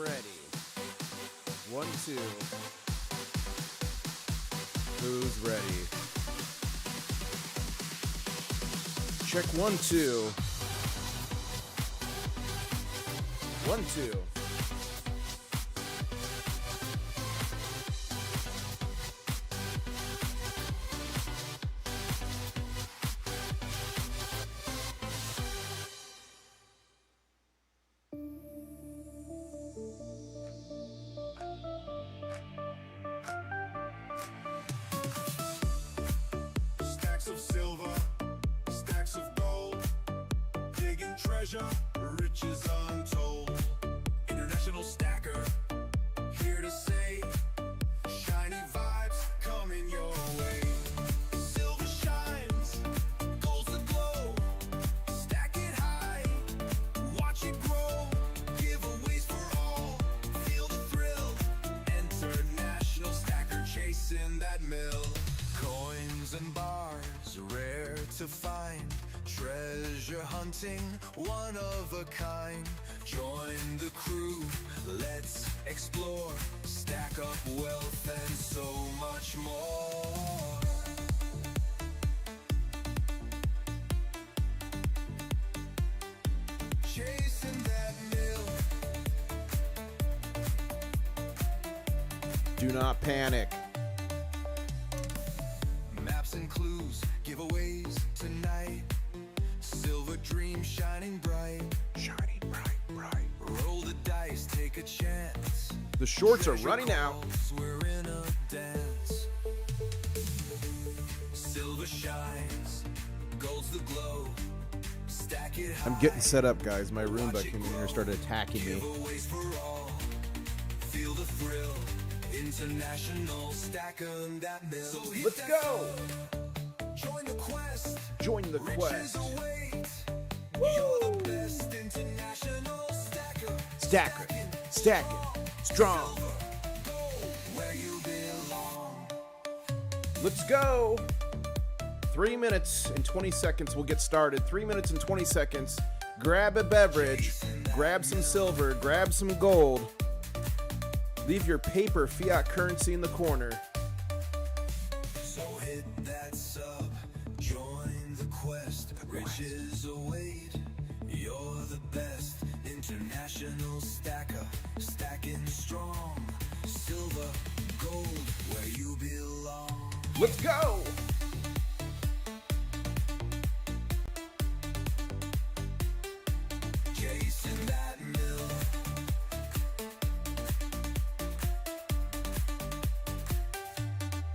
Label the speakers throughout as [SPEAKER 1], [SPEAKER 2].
[SPEAKER 1] ready? 1, 2. Who's ready? Check 1, 2. 1, 2.
[SPEAKER 2] Stacks of silver, stacks of gold, digging treasure, riches untold. International stacker, here to say, shiny vibes coming your way. Silver shines, gold's the glow. Stack it high, watch it grow. Giveaways for all, feel the thrill. International stacker chasing that mill. Coins and bars, rare to find. Treasure hunting, one of a kind. Join the crew, let's explore. Stack up wealth and so much more. Chasing that mill.
[SPEAKER 1] Do not panic.
[SPEAKER 2] Maps and clues, giveaways tonight. Silver dream shining bright. Shining bright, bright. Roll the dice, take a chance.
[SPEAKER 1] The shorts are running out.
[SPEAKER 2] We're in a dance. Silver shines, gold's the glow. Stack it high.
[SPEAKER 1] I'm getting set up, guys. My Roomba came in here, started attacking me.
[SPEAKER 2] Giveaways for all. Feel the thrill. International stacking that mill. So hit
[SPEAKER 1] Let's
[SPEAKER 2] that
[SPEAKER 1] go.
[SPEAKER 2] phone. Join the quest.
[SPEAKER 1] Join the
[SPEAKER 2] Riches
[SPEAKER 1] quest.
[SPEAKER 2] await. You're the best international stacker.
[SPEAKER 1] Stack it. Stack it. Strong.
[SPEAKER 2] Go where you belong.
[SPEAKER 1] Let's go. 3 minutes and 20 seconds. We'll get started. 3 minutes and 20 seconds. Grab a beverage. Grab some silver. Grab some gold. Leave your paper fiat currency in the corner.
[SPEAKER 2] So hit that sub. Join the quest. Riches await. You're the best international stacker. Stacking strong. Silver, gold, where you belong.
[SPEAKER 1] Let's go.
[SPEAKER 2] Chasing that mill.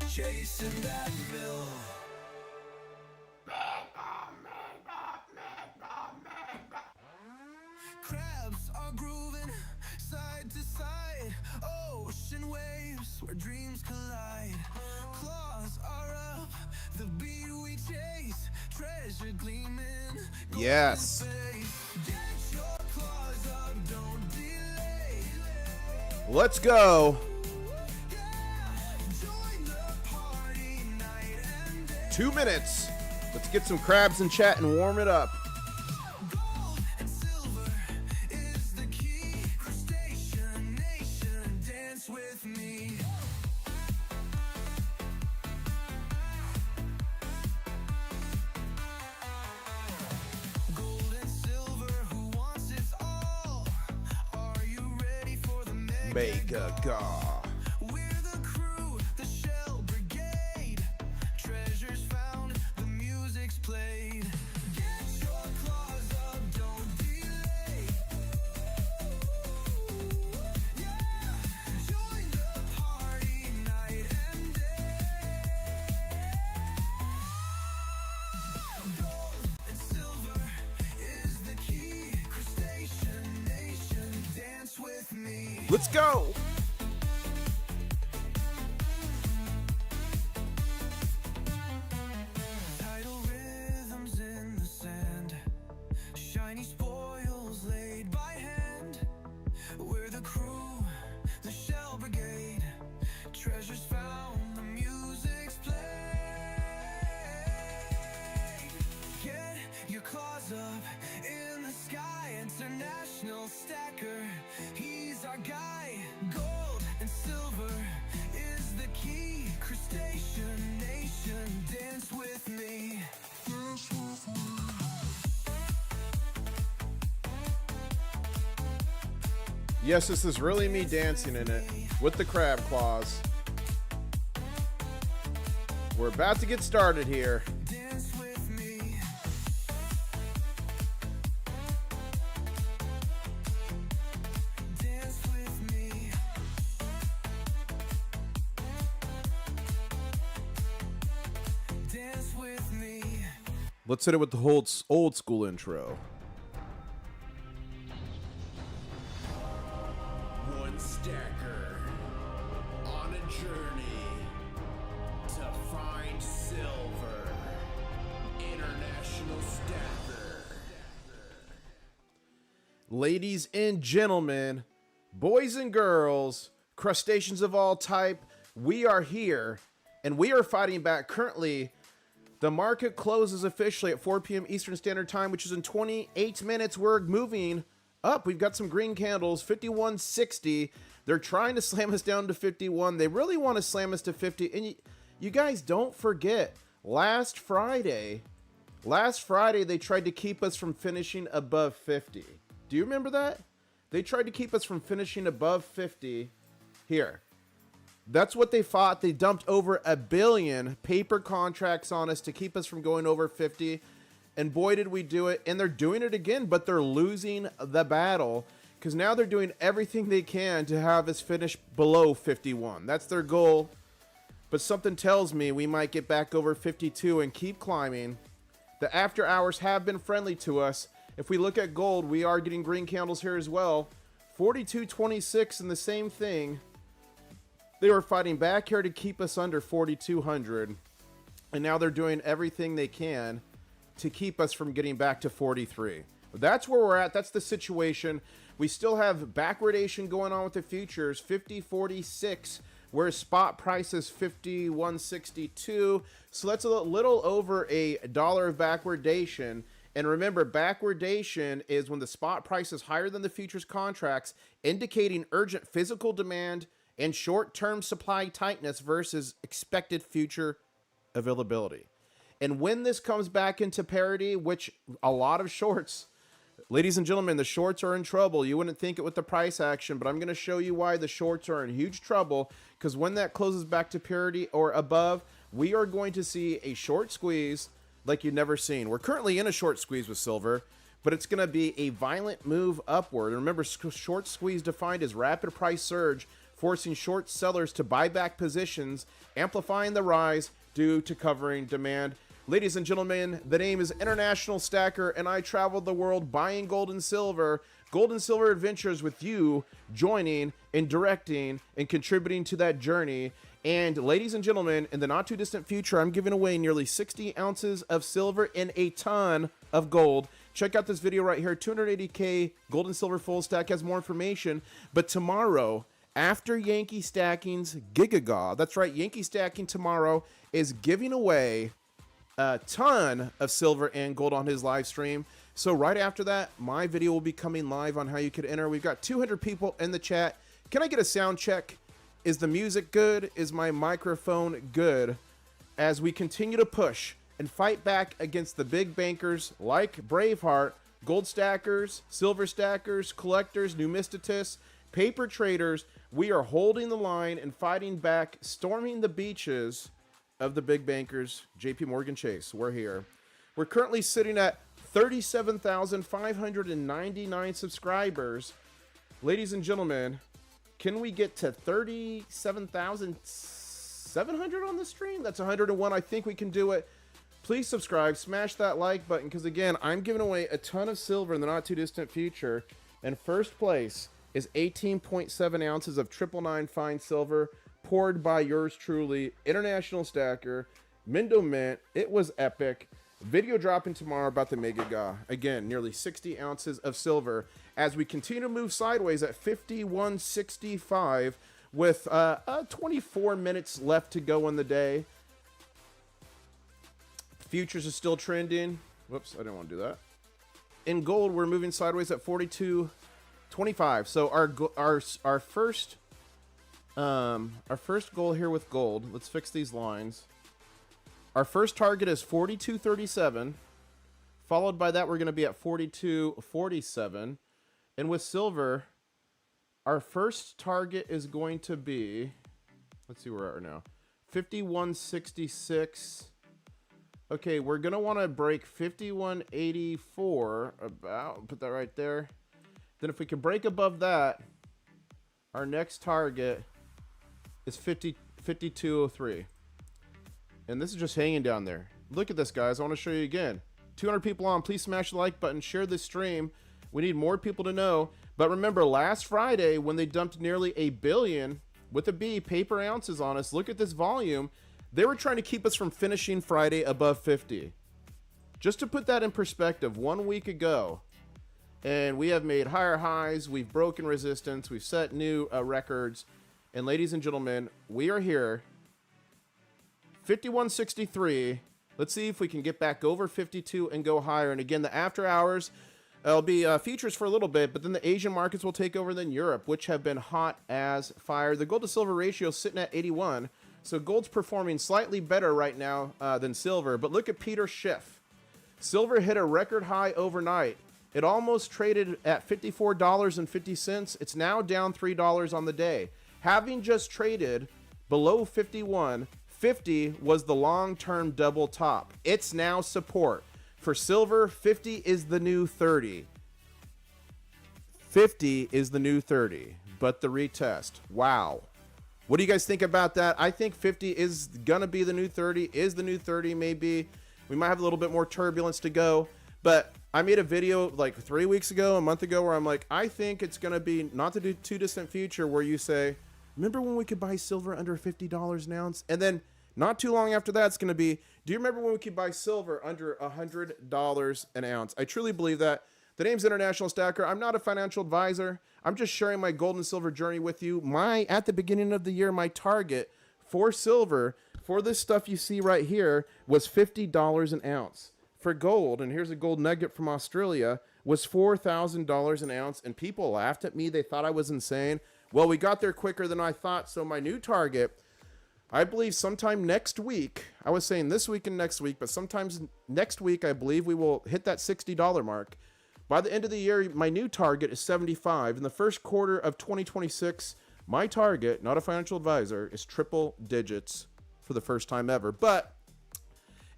[SPEAKER 2] Chasing that mill. Crabs are grooving side to side. Ocean waves where dreams collide. Claws are up, the beat we chase. Treasure gleaming.
[SPEAKER 1] Yes.
[SPEAKER 2] Get your claws up, don't delay.
[SPEAKER 1] Let's go.
[SPEAKER 2] Join the party night and day.
[SPEAKER 1] 2 minutes. Let's get some crabs in chat and warm it up.
[SPEAKER 2] Gold and silver is the key. Crustacean nation, dance with me. Gold and silver, who wants it all? Are you ready for the
[SPEAKER 1] Mega gaw.
[SPEAKER 2] We're the crew, the Shell Brigade. Treasures found, the music's played. Get your claws up, don't delay. Yeah, join the party night and day. Gold and silver is the key. Crustacean nation, dance with me.
[SPEAKER 1] Let's go.
[SPEAKER 2] Tidal rhythms in the sand, shiny spoils laid by hand. We're the crew, the Shell Brigade. Treasures found, the music's played. Get your claws up in the sky. International stacker, he's It's our guy. Gold and silver is the key. Crustacean nation, dance with me. Dance with me.
[SPEAKER 1] Yes, this is really me dancing in it with the crab claws. We're about to get started here.
[SPEAKER 2] Dance with me. Dance with me. Dance with me.
[SPEAKER 1] Let's hit it with the old school intro.
[SPEAKER 3] One stacker on a journey to find silver. International stacker.
[SPEAKER 1] Ladies and gentlemen, boys and girls, crustaceans of all type, we are here and we are fighting back. Currently, the market closes officially at 4 p.m. Eastern Standard Time, which is in 28 minutes. We're moving up. We've got some green candles, 51.60. They're trying to slam us down to 51. They really want to slam us to 50. And you guys don't forget, last Friday, they tried to keep us from finishing above 50. Do you remember that? They tried to keep us from finishing above 50 here. That's what they fought. They dumped over 1 billion paper contracts on us to keep us from going over 50. And boy, did we do it. And they're doing it again, but they're losing the battle because now they're doing everything they can to have us finish below 51. That's their goal. But something tells me we might get back over 52 and keep climbing. The after hours have been friendly to us. If we look at gold, we are getting green candles here as well. 42.26 and the same thing. They were fighting back here to keep us under 4,200. And now they're doing everything they can to keep us from getting back to 43. That's where we're at. That's the situation. We still have backwardation going on with the futures, 50.46, where spot price is 51.62. So that's a little over $1 of backwardation. And remember, backwardation is when the spot price is higher than the futures contracts, indicating urgent physical demand and short-term supply tightness versus expected future availability. And when this comes back into parity, which a lot of shorts, ladies and gentlemen, the shorts are in trouble. You wouldn't think it with the price action, but I'm going to show you why the shorts are in huge trouble, because when that closes back to parity or above, we are going to see a short squeeze like you've never seen. We're currently in a short squeeze with silver, but it's going to be a violent move upward. And remember, short squeeze defined as rapid price surge, forcing short sellers to buy back positions, amplifying the rise due to covering demand. Ladies and gentlemen, the name is International Stacker, and I traveled the world buying gold and silver adventures with you, joining and directing and contributing to that journey. And ladies and gentlemen, in the not too distant future, I'm giving away nearly 60 ounces of silver and a ton of gold. Check out this video right here, 280K gold and silver full stack has more information. But tomorrow, after Yankee Stacking's Gigaga, that's right, Yankee Stacking tomorrow is giving away a ton of silver and gold on his live stream. So right after that, my video will be coming live on how you could enter. We've got 200 people in the chat. Can I get a sound check? Is the music good? Is my microphone good? As we continue to push and fight back against the big bankers like Braveheart, gold stackers, silver stackers, collectors, numismatists, paper traders, we are holding the line and fighting back, storming the beaches of the big bankers, JP Morgan Chase. We're here. We're currently sitting at 37,599 subscribers. Ladies and gentlemen, can we get to 37,700 on the stream? That's 101. I think we can do it. Please subscribe, smash that like button, because again, I'm giving away a ton of silver in the not too distant future. And first place is 18.7 ounces of 999 fine silver, poured by yours truly, International Stacker, Mindo Mint. It was epic. Video dropping tomorrow about the Mega Ga. Again, nearly 60 ounces of silver as we continue to move sideways at 51.65 with 24 minutes left to go in the day. Futures are still trending. Whoops, I didn't want to do that. In gold, we're moving sideways at 42 25. So our first goal here with gold. Let's fix these lines. Our first target is 42.37. Followed by that, we're going to be at 42.47. And with silver, our first target is going to be, let's see where we are now, 51.66. Okay, we're going to want to break 51.84 about, put that right there. Then if we can break above that, our next target is 52.03. And this is just hanging down there. Look at this, guys. I want to show you again. 200 people on. Please smash the like button. Share this stream. We need more people to know. But remember, last Friday, when they dumped nearly a billion, with a B, paper ounces on us, look at this volume. They were trying to keep us from finishing Friday above 50. Just to put that in perspective, 1 week ago, and we have made higher highs, we've broken resistance, we've set new records, and ladies and gentlemen, we are here, 51.63. Let's see if we can get back over 52 and go higher. And again, the after hours, it'll be features for a little bit, but then the Asian markets will take over than Europe, which have been hot as fire. The gold to silver ratio is sitting at 81. So gold's performing slightly better right now than silver. But look at Peter Schiff. Silver hit a record high overnight. It almost traded at $54.50. It's now down $3 on the day. Having just traded below 51, 50 was the long-term double top. It's now support. For silver, 50 is the new 30. 50 is the new 30. But the retest. Wow. What do you guys think about that? I think 50 is going to be the new 30, is the new 30 maybe. We might have a little bit more turbulence to go. But I made a video like 3 weeks ago, a month ago, where I'm like, I think it's going to be not the too distant future where you say, remember when we could buy silver under $50 an ounce? And then not too long after that, it's going to be, do you remember when we could buy silver under $100 an ounce? I truly believe that. The name's International Stacker. I'm not a financial advisor. I'm just sharing my gold and silver journey with you. At the beginning of the year, my target for silver, for this stuff you see right here, was $50 an ounce. For gold, and here's a gold nugget from Australia, was $4,000 an ounce. And people laughed at me. They thought I was insane. Well, we got there quicker than I thought. So my new target, I believe sometime next week, I was saying this week and next week, but sometimes next week, I believe we will hit that $60 mark. By the end of the year, my new target is 75. In the first quarter of 2026, my target, not a financial advisor, is triple digits for the first time ever. But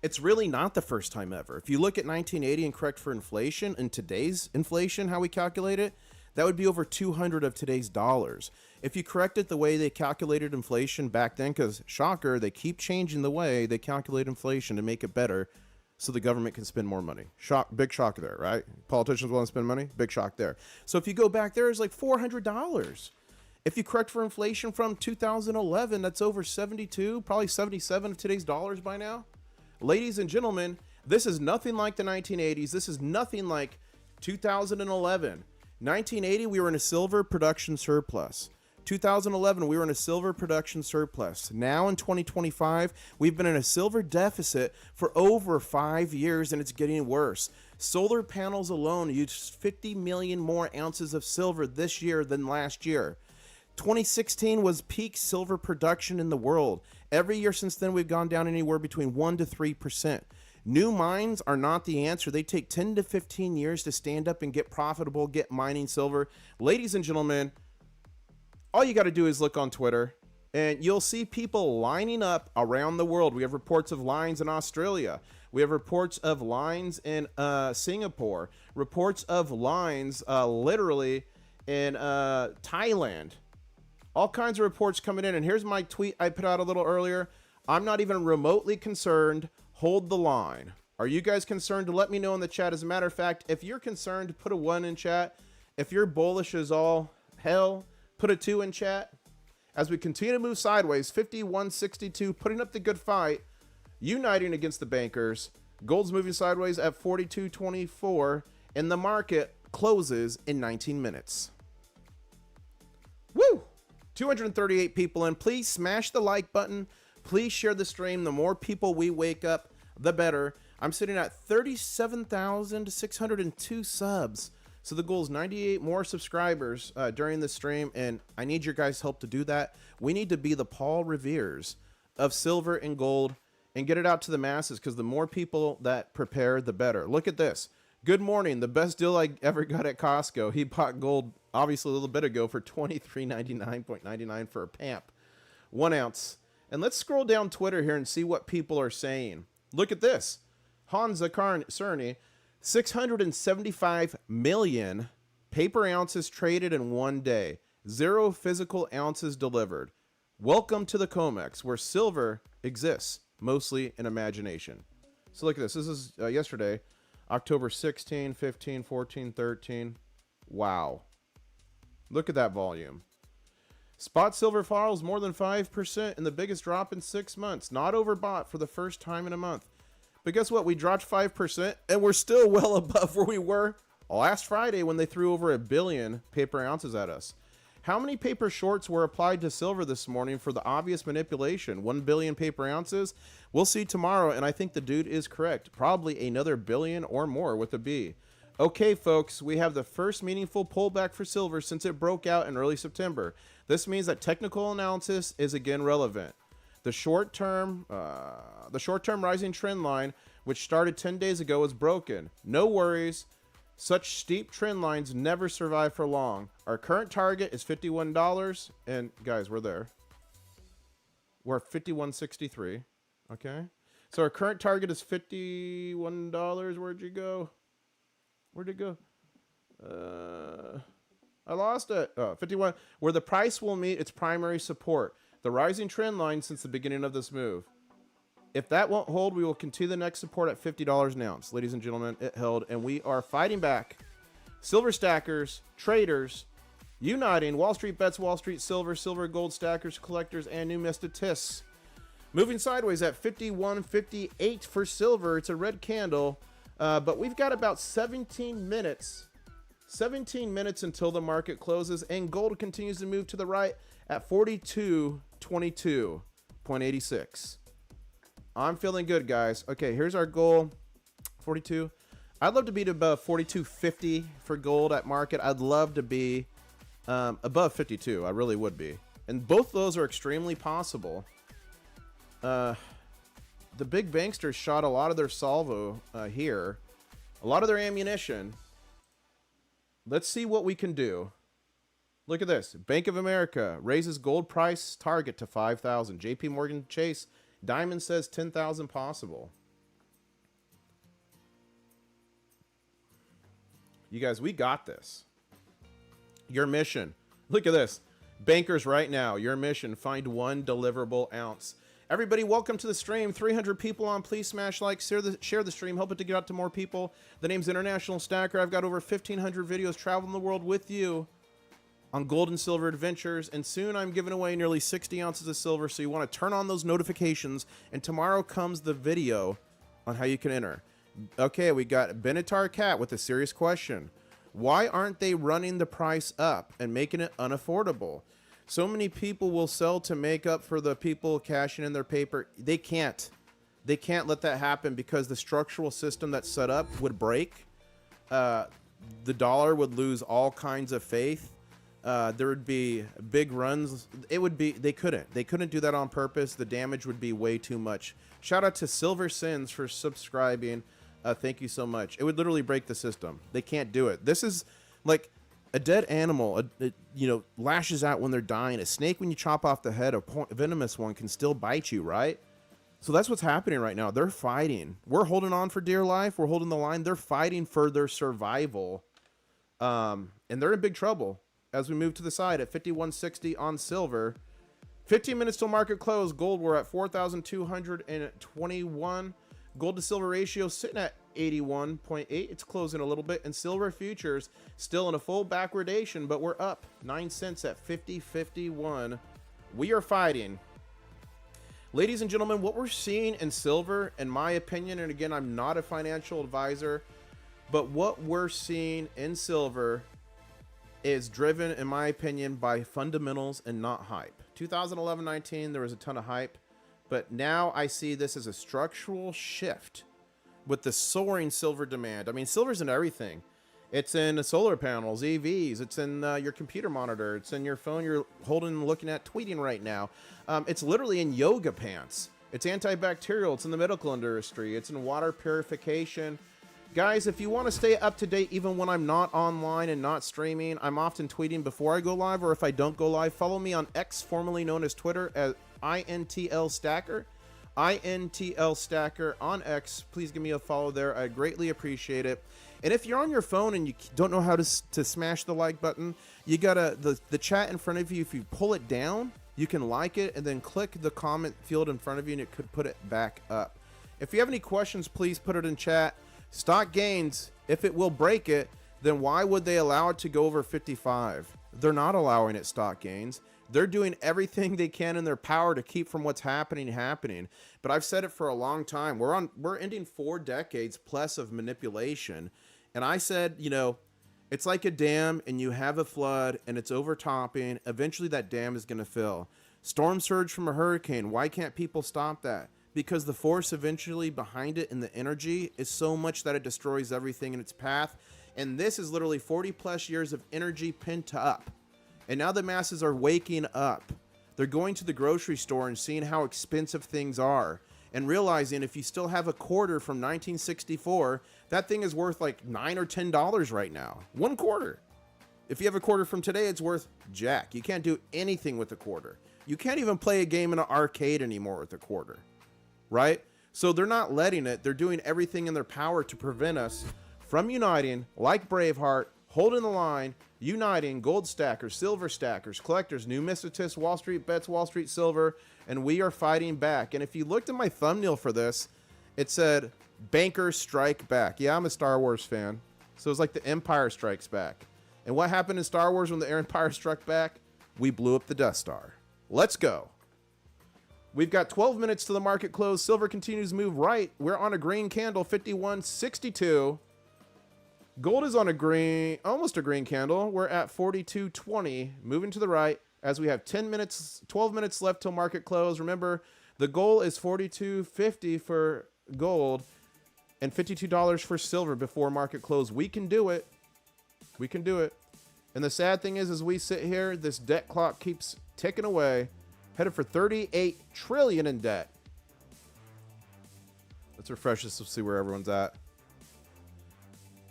[SPEAKER 1] it's really not the first time ever. If you look at 1980 and correct for inflation, and today's inflation, how we calculate it, that would be over 200 of today's dollars. If you correct it the way they calculated inflation back then, because shocker, they keep changing the way they calculate inflation to make it better so the government can spend more money. Big shock there, right? Politicians want to spend money, big shock there. So if you go back there, it's like $400. If you correct for inflation from 2011, that's over 72, probably 77 of today's dollars by now. Ladies and gentlemen, this is nothing like the 1980s. This is nothing like 2011. 1980, we were in a silver production surplus. 2011, we were in a silver production surplus. Now in 2025, we've been in a silver deficit for over 5 years, and it's getting worse. Solar panels alone used 50 million more ounces of silver this year than last year. 2016 was peak silver production in the world. Every year since then, we've gone down anywhere between 1 to 3%. New mines are not the answer. They take 10 to 15 years to stand up and get profitable, get mining silver. Ladies and gentlemen, all you got to do is look on Twitter, and you'll see people lining up around the world. We have reports of lines in Australia. We have reports of lines in Singapore. Reports of lines literally in Thailand. All kinds of reports coming in. And here's my tweet I put out a little earlier. I'm not even remotely concerned. Hold the line. Are you guys concerned? Let me know in the chat. As a matter of fact, if you're concerned, put a 1 in chat. If you're bullish as all hell, put a 2 in chat. As we continue to move sideways, 51.62, putting up the good fight, uniting against the bankers. Gold's moving sideways at 42.24, and the market closes in 19 minutes. Woo! 238 people in. Please smash the like button. Please share the stream. The more people we wake up, the better. I'm sitting at 37,602 subs. So the goal is 98 more subscribers during the stream, and I need your guys' help to do that. We need to be the Paul Revere's of silver and gold and get it out to the masses, because the more people that prepare, the better. Look at this. Good morning. The best deal I ever got at Costco. He bought gold, obviously, a little bit ago for $23.99.99 for a pamp. 1 ounce. And let's scroll down Twitter here and see what people are saying. Look at this. Hansa Cerny, 675 million paper ounces traded in 1 day. 0 physical ounces delivered. Welcome to the COMEX, where silver exists, mostly in imagination. So look at this. This is yesterday, October 16, 15, 14, 13. Wow. Look at that volume. Spot silver falls more than 5% in the biggest drop in 6 months. Not overbought for the first time in a month. But guess what? We dropped 5%, and we're still well above where we were last Friday when they threw over 1 billion paper ounces at us. How many paper shorts were applied to silver this morning for the obvious manipulation? 1 billion paper ounces? We'll see tomorrow, and I think the dude is correct. Probably another billion or more with a B. Okay, folks, we have the first meaningful pullback for silver since it broke out in early September. This means that technical analysis is again relevant. The short-term rising trend line, which started 10 days ago, is broken. No worries. Such steep trend lines never survive for long. Our current target is $51, and guys, we're there. We're at $51.63. Okay, so our current target is $51. Where'd you go? Where'd it go? I lost it. Oh, 51. Where the price will meet its primary support. The rising trend line since the beginning of this move. If that won't hold, we will continue the next support at $50 an ounce. Ladies and gentlemen, it held, and we are fighting back. Silver stackers, traders, uniting. Wall Street bets, Wall Street silver, silver gold stackers, collectors, and numisticists. Moving sideways at 51.58 for silver. It's a red candle, but we've got about 17 minutes. 17 minutes until the market closes, and gold continues to move to the right at 42.22.86. I'm feeling good, guys. Okay, here's our goal. 42. I'd love to be above 42.50 for gold at market. I'd love to be above 52. I really would be. And both those are extremely possible. The big banksters shot a lot of their salvo here. A lot of their ammunition. Let's see what we can do. Look at this. Bank of America raises gold price target to 5,000. JP Morgan Chase Diamond says 10,000 possible. You guys, we got this. Your mission. Look at this. Bankers right now. Your mission. Find 1 deliverable ounce. Everybody, welcome to the stream. 300 people on. Please smash like, share the stream. Help it to get out to more people. The name's International Stacker. I've got over 1,500 videos traveling the world with you on gold and silver adventures, and soon I'm giving away nearly 60 ounces of silver, so you want to turn on those notifications, and tomorrow comes the video on how you can enter. Okay, we got Benatar Cat with a serious question. Why aren't they running the price up and making it unaffordable? So many people will sell to make up for the people cashing in their paper. They can't. They can't let that happen because the structural system that's set up would break. The dollar would lose all kinds of faith. There would be big runs. It would be, they couldn't do that on purpose. The damage would be way too much. Shout out to Silver Sins for subscribing. Thank you so much. It would literally break the system. They can't do it. This is like a dead animal, lashes out when they're dying. A snake, when you chop off the head, a venomous one can still bite you, right? So that's what's happening right now. They're fighting. We're holding on for dear life. We're holding the line. They're fighting for their survival. And they're in big trouble. As we move to the side at 51.60 on silver. 15 minutes till market close. Gold, we're at 4,221. Gold to silver ratio sitting at 81.8. It's closing a little bit. And silver futures still in a full backwardation, but we're up 9 cents at 50.51. We are fighting. Ladies and gentlemen, what we're seeing in silver, in my opinion, and again, I'm not a financial advisor, but what we're seeing in silver is driven, in my opinion, by fundamentals and not hype. 2011-19, there was a ton of hype, but now I see this as a structural shift with the soaring silver demand. I mean, silver's in everything. It's in solar panels, EVs. It's in your computer monitor. It's in your phone you're holding and looking at tweeting right now. It's literally in yoga pants. It's antibacterial. It's in the medical industry. It's in water purification. Guys, if you want to stay up to date even when I'm not online and not streaming, I'm often tweeting before I go live, or if I don't go live, follow me on X, formerly known as Twitter, as INTL Stacker. INTL Stacker on X. Please give me a follow there. I greatly appreciate it. And if you're on your phone and you don't know how to smash the like button, you gotta, the chat in front of you, if you pull it down, you can like it and then click the comment field in front of you and it could put it back up. If you have any questions, please put it in chat. Stock gains, if it will break it, then why would they allow it to go over 55? They're not allowing it, stock gains. They're doing everything they can in their power to keep from what's happening. But I've said it for a long time. We're ending 4 decades plus of manipulation. And I said, you know, it's like a dam and you have a flood and it's overtopping. Eventually that dam is going to fill. Storm surge from a hurricane. Why can't people stop that? Because the force eventually behind it and the energy is so much that it destroys everything in its path. And this is literally 40 plus years of energy pent up. And now the masses are waking up. They're going to the grocery store and seeing how expensive things are and realizing if you still have a quarter from 1964, that thing is worth like $9 or $10 right now. 1 quarter. If you have a quarter from today, it's worth jack. You can't do anything with a quarter. You can't even play a game in an arcade anymore with a quarter, right? So they're not letting it. They're doing everything in their power to prevent us from uniting like Braveheart, holding the line, uniting gold stackers, silver stackers, collectors, numisticists, Wall Street bets, Wall Street silver, and we are fighting back. And if you looked at my thumbnail for this, it said, Bankers Strike Back. Yeah, I'm a Star Wars fan. So it's like the Empire Strikes Back. And what happened in Star Wars when the Empire struck back? We blew up the Death Star. Let's go. We've got 12 minutes to the market close. Silver continues to move right. We're on a green candle, 51.62. Gold is on a green, almost a green candle. We're at 42.20, moving to the right as we have 12 minutes left till market close. Remember, the goal is 42.50 for gold and $52 for silver before market close. We can do it. We can do it. And the sad thing is, as we sit here, this debt clock keeps ticking away, headed for 38 trillion in debt. Let's refresh this to see where everyone's at.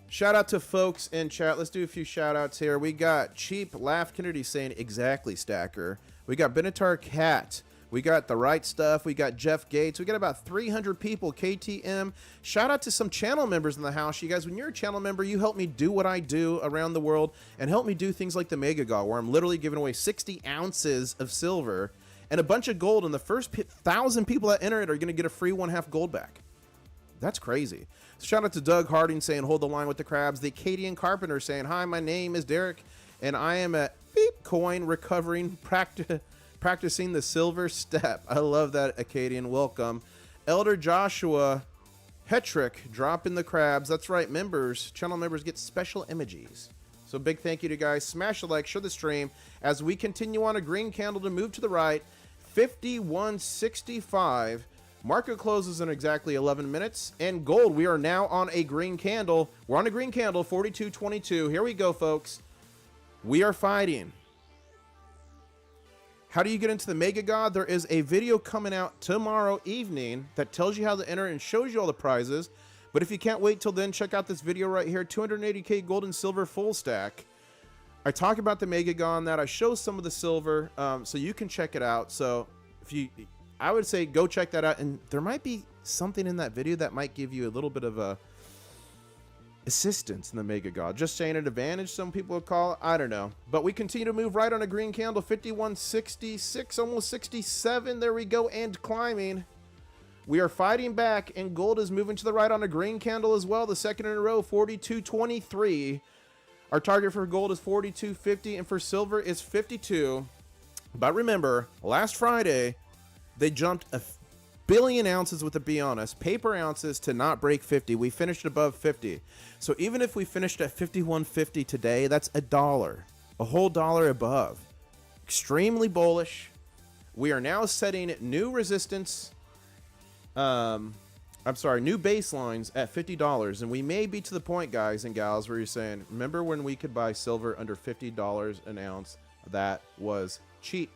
[SPEAKER 1] Shout out to folks in chat. Let's do a few shout outs here. We got Cheap Laugh Kennedy saying exactly stacker. We got Benatar Cat. We got The Right Stuff. We got Jeff Gates. We got about 300 people. KTM. Shout out to some channel members in the house. You guys, when you're a channel member, you help me do what I do around the world and help me do things like the Mega Gaw, where I'm literally giving away 60 ounces of silver and a bunch of gold. And the first 1,000 people that enter it are going to get a free 1/2 gold back. That's crazy. Shout out to Doug Harding saying, hold the line with the crabs. The Acadian Carpenter saying, hi, my name is Derek, and I am at Beep Coin recovering, practicing the silver step. I love that, Acadian. Welcome. Elder Joshua Hetrick dropping the crabs. That's right, members, channel members get special emojis. So big thank you to you guys. Smash the like, share the stream as we continue on a green candle to move to the right. 51.65. Market closes in exactly 11 minutes. And gold, we are now on a green candle. We're on a green candle, 42.22. Here we go, folks. We are fighting. How do you get into the Mega God? There is a video coming out tomorrow evening that tells you how to enter and shows you all the prizes. But if you can't wait till then, check out this video right here. 280K gold and silver full stack. I talk about the Mega God on that. I show some of the silver, so you can check it out. So if you... I would say go check that out, and there might be something in that video that might give you a little bit of a assistance in the Mega God. Just saying an advantage, some people would call it. I don't know. But we continue to move right on a green candle, 51.66, almost 67. There we go, and climbing. We are fighting back, and gold is moving to the right on a green candle as well. The second in a row, 42.23. Our target for gold is 42.50, and for silver is 52. But remember, last Friday, they jumped a billion ounces with a be honest paper ounces to not break 50. We finished above 50. So even if we finished at 51.50 today, that's $1, a whole dollar above. Extremely bullish. We are now setting new resistance I'm sorry, new baselines at $50. And we may be to the point, guys and gals, where you're saying, remember when we could buy silver under $50 an ounce? That was cheap.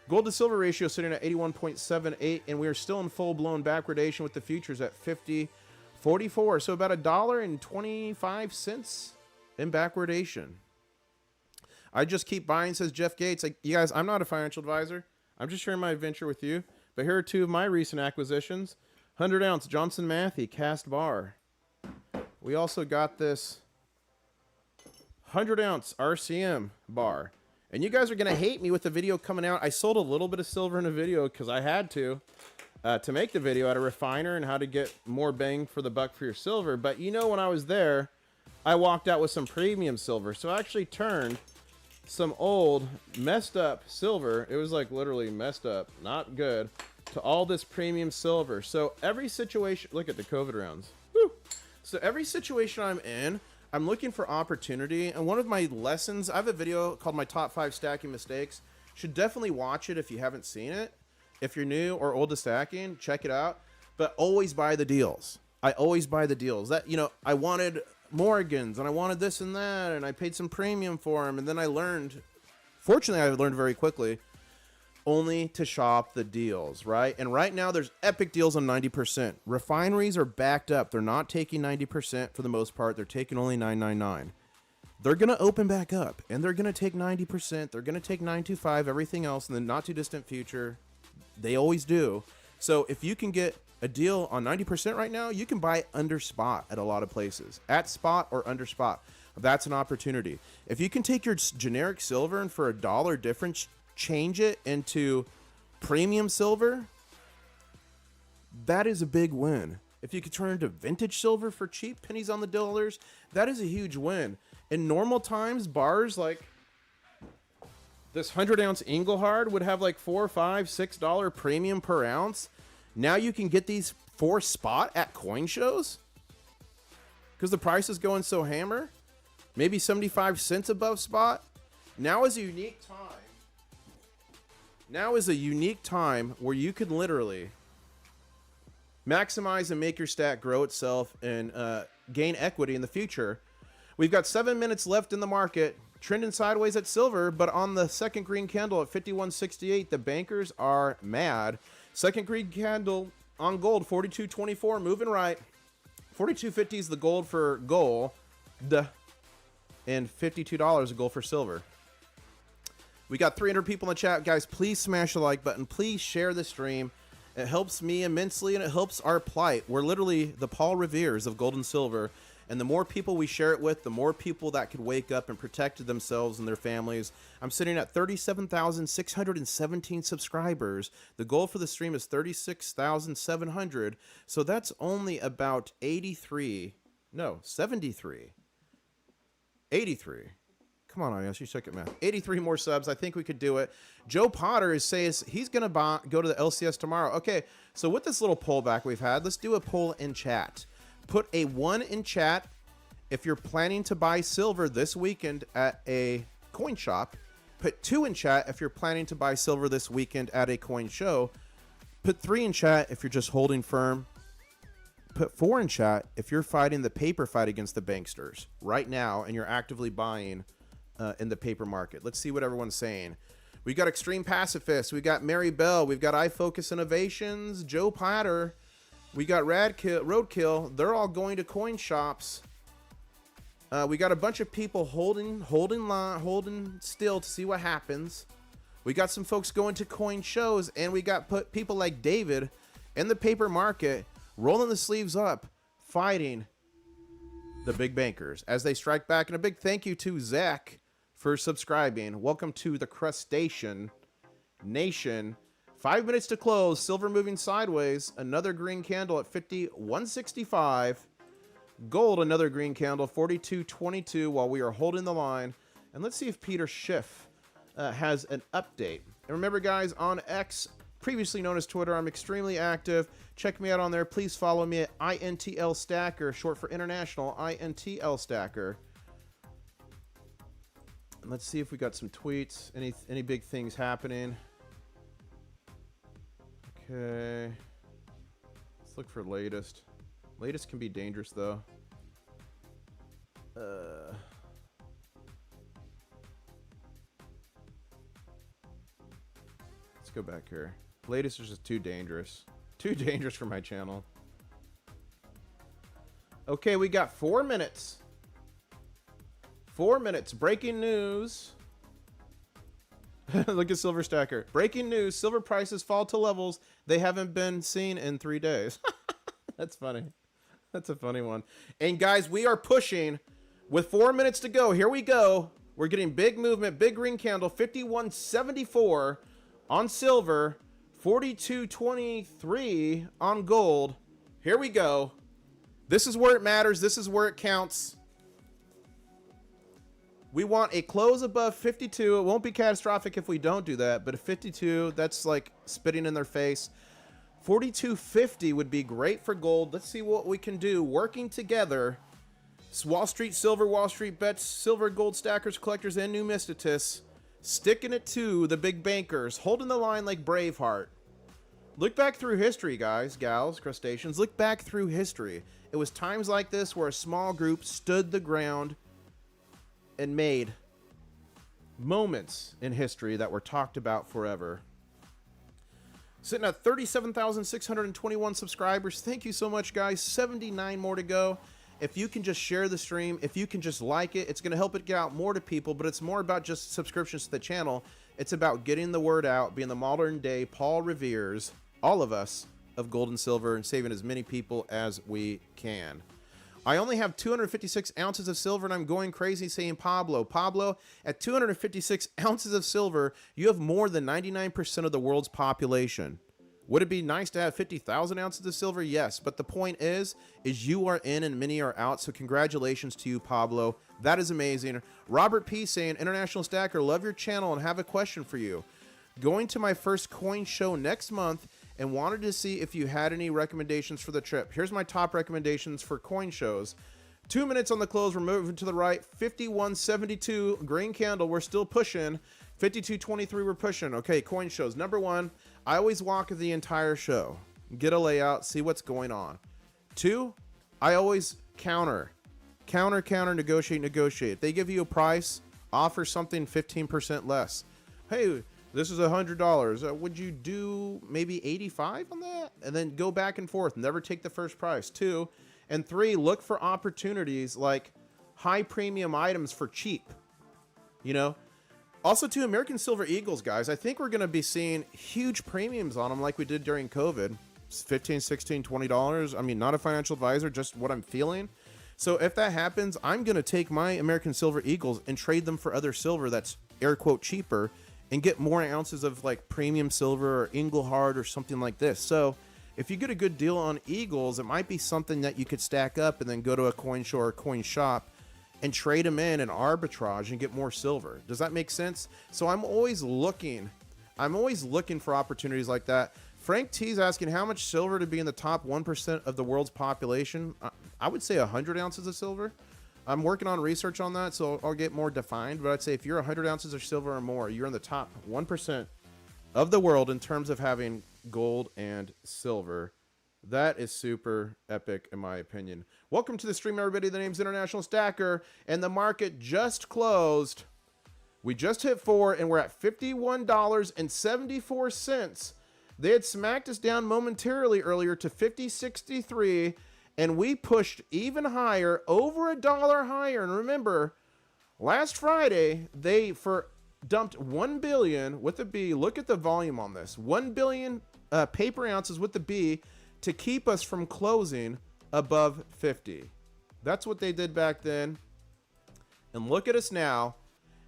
[SPEAKER 1] Gold to silver ratio sitting at 81.78, and we are still in full-blown backwardation with the futures at 50.44. So about $1.25 in backwardation. I just keep buying, says Jeff Gates. Like, you guys, I'm not a financial advisor. I'm just sharing my adventure with you. But here are two of my recent acquisitions. 100-ounce Johnson Matthey cast bar. We also got this 100-ounce RCM bar. And you guys are going to hate me with the video coming out. I sold a little bit of silver in a video because I had to make the video at a refiner and how to get more bang for the buck for your silver. But you know, when I was there, I walked out with some premium silver. So I actually turned some old messed up silver. It was like literally messed up, not good, to all this premium silver. So every situation, look at the COVID rounds. Woo. So every situation I'm in, I'm looking for opportunity. And one of my lessons, I have a video called my top 5 stacking mistakes. Should definitely watch it if you haven't seen it. If you're new or old to stacking, check it out. But always buy the deals. I always buy the deals. That, you know, I wanted Morgans and I wanted this and that, and I paid some premium for them. And then I learned, fortunately, I learned very quickly, only to shop the deals, right? And right now there's epic deals on 90%. Refineries are backed up. They're not taking 90% for the most part. They're taking only 999. They're going to open back up and they're going to take 90%. They're going to take 925, everything else in the not too distant future. They always do. So if you can get a deal on 90% right now, you can buy under spot at a lot of places. At spot or under spot. That's an opportunity. If you can take your generic silver and for $1 difference, change it into premium silver, that is a big win. If you could turn it into vintage silver for cheap, pennies on the dollars, that is a huge win. In normal times, bars like this 100-ounce Engelhard would have like $4, $5, $6 premium per ounce. Now you can get these for spot at coin shows because the price is going so hammer. Maybe 75 cents above spot. Now is a unique time. Now is a unique time where you can literally maximize and make your stack grow itself and gain equity in the future. We've got 7 minutes left in the market, trending sideways at silver, but on the second green candle at 51.68, the bankers are mad. Second green candle on gold, 42.24, moving right. 42.50 is the gold for gold, and $52 a gold for silver. We got 300 people in the chat. Guys, please smash the like button. Please share the stream. It helps me immensely, and it helps our plight. We're literally the Paul Reveres of gold and silver. And the more people we share it with, the more people that could wake up and protect themselves and their families. I'm sitting at 37,617 subscribers. The goal for the stream is 36,700. So that's only about 73. Come on, Anios, you suck at math. 83 more subs. I think we could do it. Joe Potter is saying he's going to go to the LCS tomorrow. Okay, so with this little pullback we've had, let's do a poll in chat. Put a 1 in chat if you're planning to buy silver this weekend at a coin shop. Put 2 in chat if you're planning to buy silver this weekend at a coin show. Put 3 in chat if you're just holding firm. Put 4 in chat if you're fighting the paper fight against the banksters right now and you're actively buying in the paper market. Let's see what everyone's saying. We got Extreme Pacifist. We got Mary Bell. We've got iFocus Innovations. Joe Platter. We got Roadkill. They're all going to coin shops. We got a bunch of people holding still to see what happens. We got some folks going to coin shows, and we got people like David in the paper market rolling the sleeves up, fighting the big bankers as they strike back. And a big thank you to Zach for subscribing. Welcome to the Crustacean Nation. 5 minutes to close. Silver moving sideways. Another green candle at 51.65. Gold, another green candle, 42.22 while we are holding the line. And let's see if Peter Schiff has an update. And remember, guys, on X, previously known as Twitter, I'm extremely active. Check me out on there. Please follow me at INTL Stacker, short for International, INTL Stacker. And let's see if we got some tweets, any big things happening. Okay. Let's look for latest. Latest can be dangerous though. Let's go back here. Latest is just too dangerous. Too dangerous for my channel. Okay, we got 4 minutes. 4 minutes. Breaking news. Look at Silver Stacker. Breaking news. Silver prices fall to levels they haven't been seen in 3 days. That's funny. That's a funny one. And guys, we are pushing with 4 minutes to go. Here we go. We're getting big movement. Big green candle. 51.74 on silver. 42.23 on gold. Here we go. This is where it matters. This is where it counts. We want a close above 52. It won't be catastrophic if we don't do that, but a 52, that's like spitting in their face. 42.50 would be great for gold. Let's see what we can do working together. It's Wall Street Silver, Wall Street Bets, silver, gold stackers, collectors, and numisticists. Sticking it to the big bankers, holding the line like Braveheart. Look back through history, guys, gals, crustaceans. Look back through history. It was times like this where a small group stood the ground and made moments in history that were talked about forever. Sitting at 37,621 subscribers. Thank you so much, guys. 79 more to go. If you can just share the stream, if you can just like it, it's going to help it get out more to people, but it's more about just subscriptions to the channel. It's about getting the word out, being the modern day Paul Revere's, all of us, of gold and silver, and saving as many people as we can. I only have 256 ounces of silver, and I'm going crazy saying Pablo. Pablo, at 256 ounces of silver, you have more than 99% of the world's population. Would it be nice to have 50,000 ounces of silver? Yes, but the point is you are in and many are out, so congratulations to you, Pablo. That is amazing. Robert P. saying, International Stacker, love your channel and have a question for you. Going to my first coin show next month and wanted to see if you had any recommendations for the trip. Here's my top recommendations for coin shows. 2 minutes on the close. We're moving to the right. 51.72 green candle. We're still pushing. 52.23. We're pushing. Okay, coin shows. Number 1, I always walk the entire show. Get a layout. See what's going on. 2, I always counter, negotiate. They give you a price. Offer something 15% less. Hey, this is $100. Would you do maybe 85 on that? And then go back and forth. Never take the first price. 2 and 3, look for opportunities like high premium items for cheap. You know. Also, too, American Silver Eagles, guys. I think we're going to be seeing huge premiums on them like we did during COVID. $15, $16, $20. I mean, not a financial advisor, just what I'm feeling. So if that happens, I'm going to take my American Silver Eagles and trade them for other silver that's air quote cheaper, and get more ounces of like premium silver or Engelhard or something like this. So if you get a good deal on Eagles, it might be something that you could stack up and then go to a coin show or coin shop and trade them in and arbitrage and get more silver. Does that make sense? So I'm always looking for opportunities like that. Frank T's asking how much silver to be in the top 1% of the world's population. I would say 100 ounces of silver. I'm working on research on that, so I'll get more defined. But I'd say if you're 100 ounces of silver or more, you're in the top 1% of the world in terms of having gold and silver. That is super epic, in my opinion. Welcome to the stream, everybody. The name's International Stacker, and the market just closed. We just hit 4, and we're at $51.74. They had smacked us down momentarily earlier to 50.63. And we pushed even higher, over $1 higher. And remember, last Friday, they dumped 1 billion with a B. Look at the volume on this. 1 billion paper ounces with the B to keep us from closing above 50. That's what they did back then. And look at us now.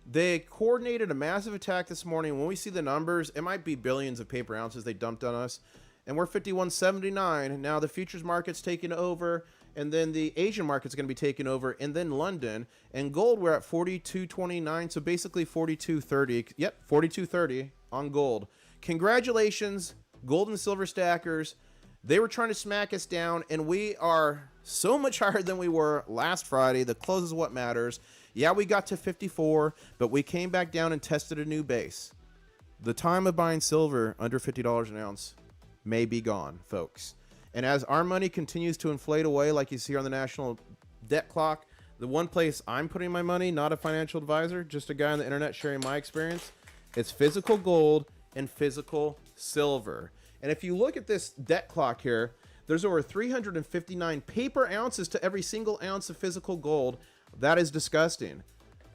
[SPEAKER 1] They coordinated a massive attack this morning. When we see the numbers, it might be billions of paper ounces they dumped on us. And we're 51.79. Now the futures market's taking over, and then the Asian market's going to be taking over, and then London. And gold, we're at 42.29, so basically 42.30. Yep, 42.30 on gold. Congratulations, gold and silver stackers. They were trying to smack us down, and we are so much higher than we were last Friday. The close is what matters. Yeah, we got to 54, but we came back down and tested a new base. The time of buying silver under $50 an ounce may be gone, folks. And as our money continues to inflate away, like you see on the national debt clock, the one place I'm putting my money, not a financial advisor, just a guy on the internet sharing my experience, it's physical gold and physical silver. And if you look at this debt clock here, there's over 359 paper ounces to every single ounce of physical gold. That is disgusting.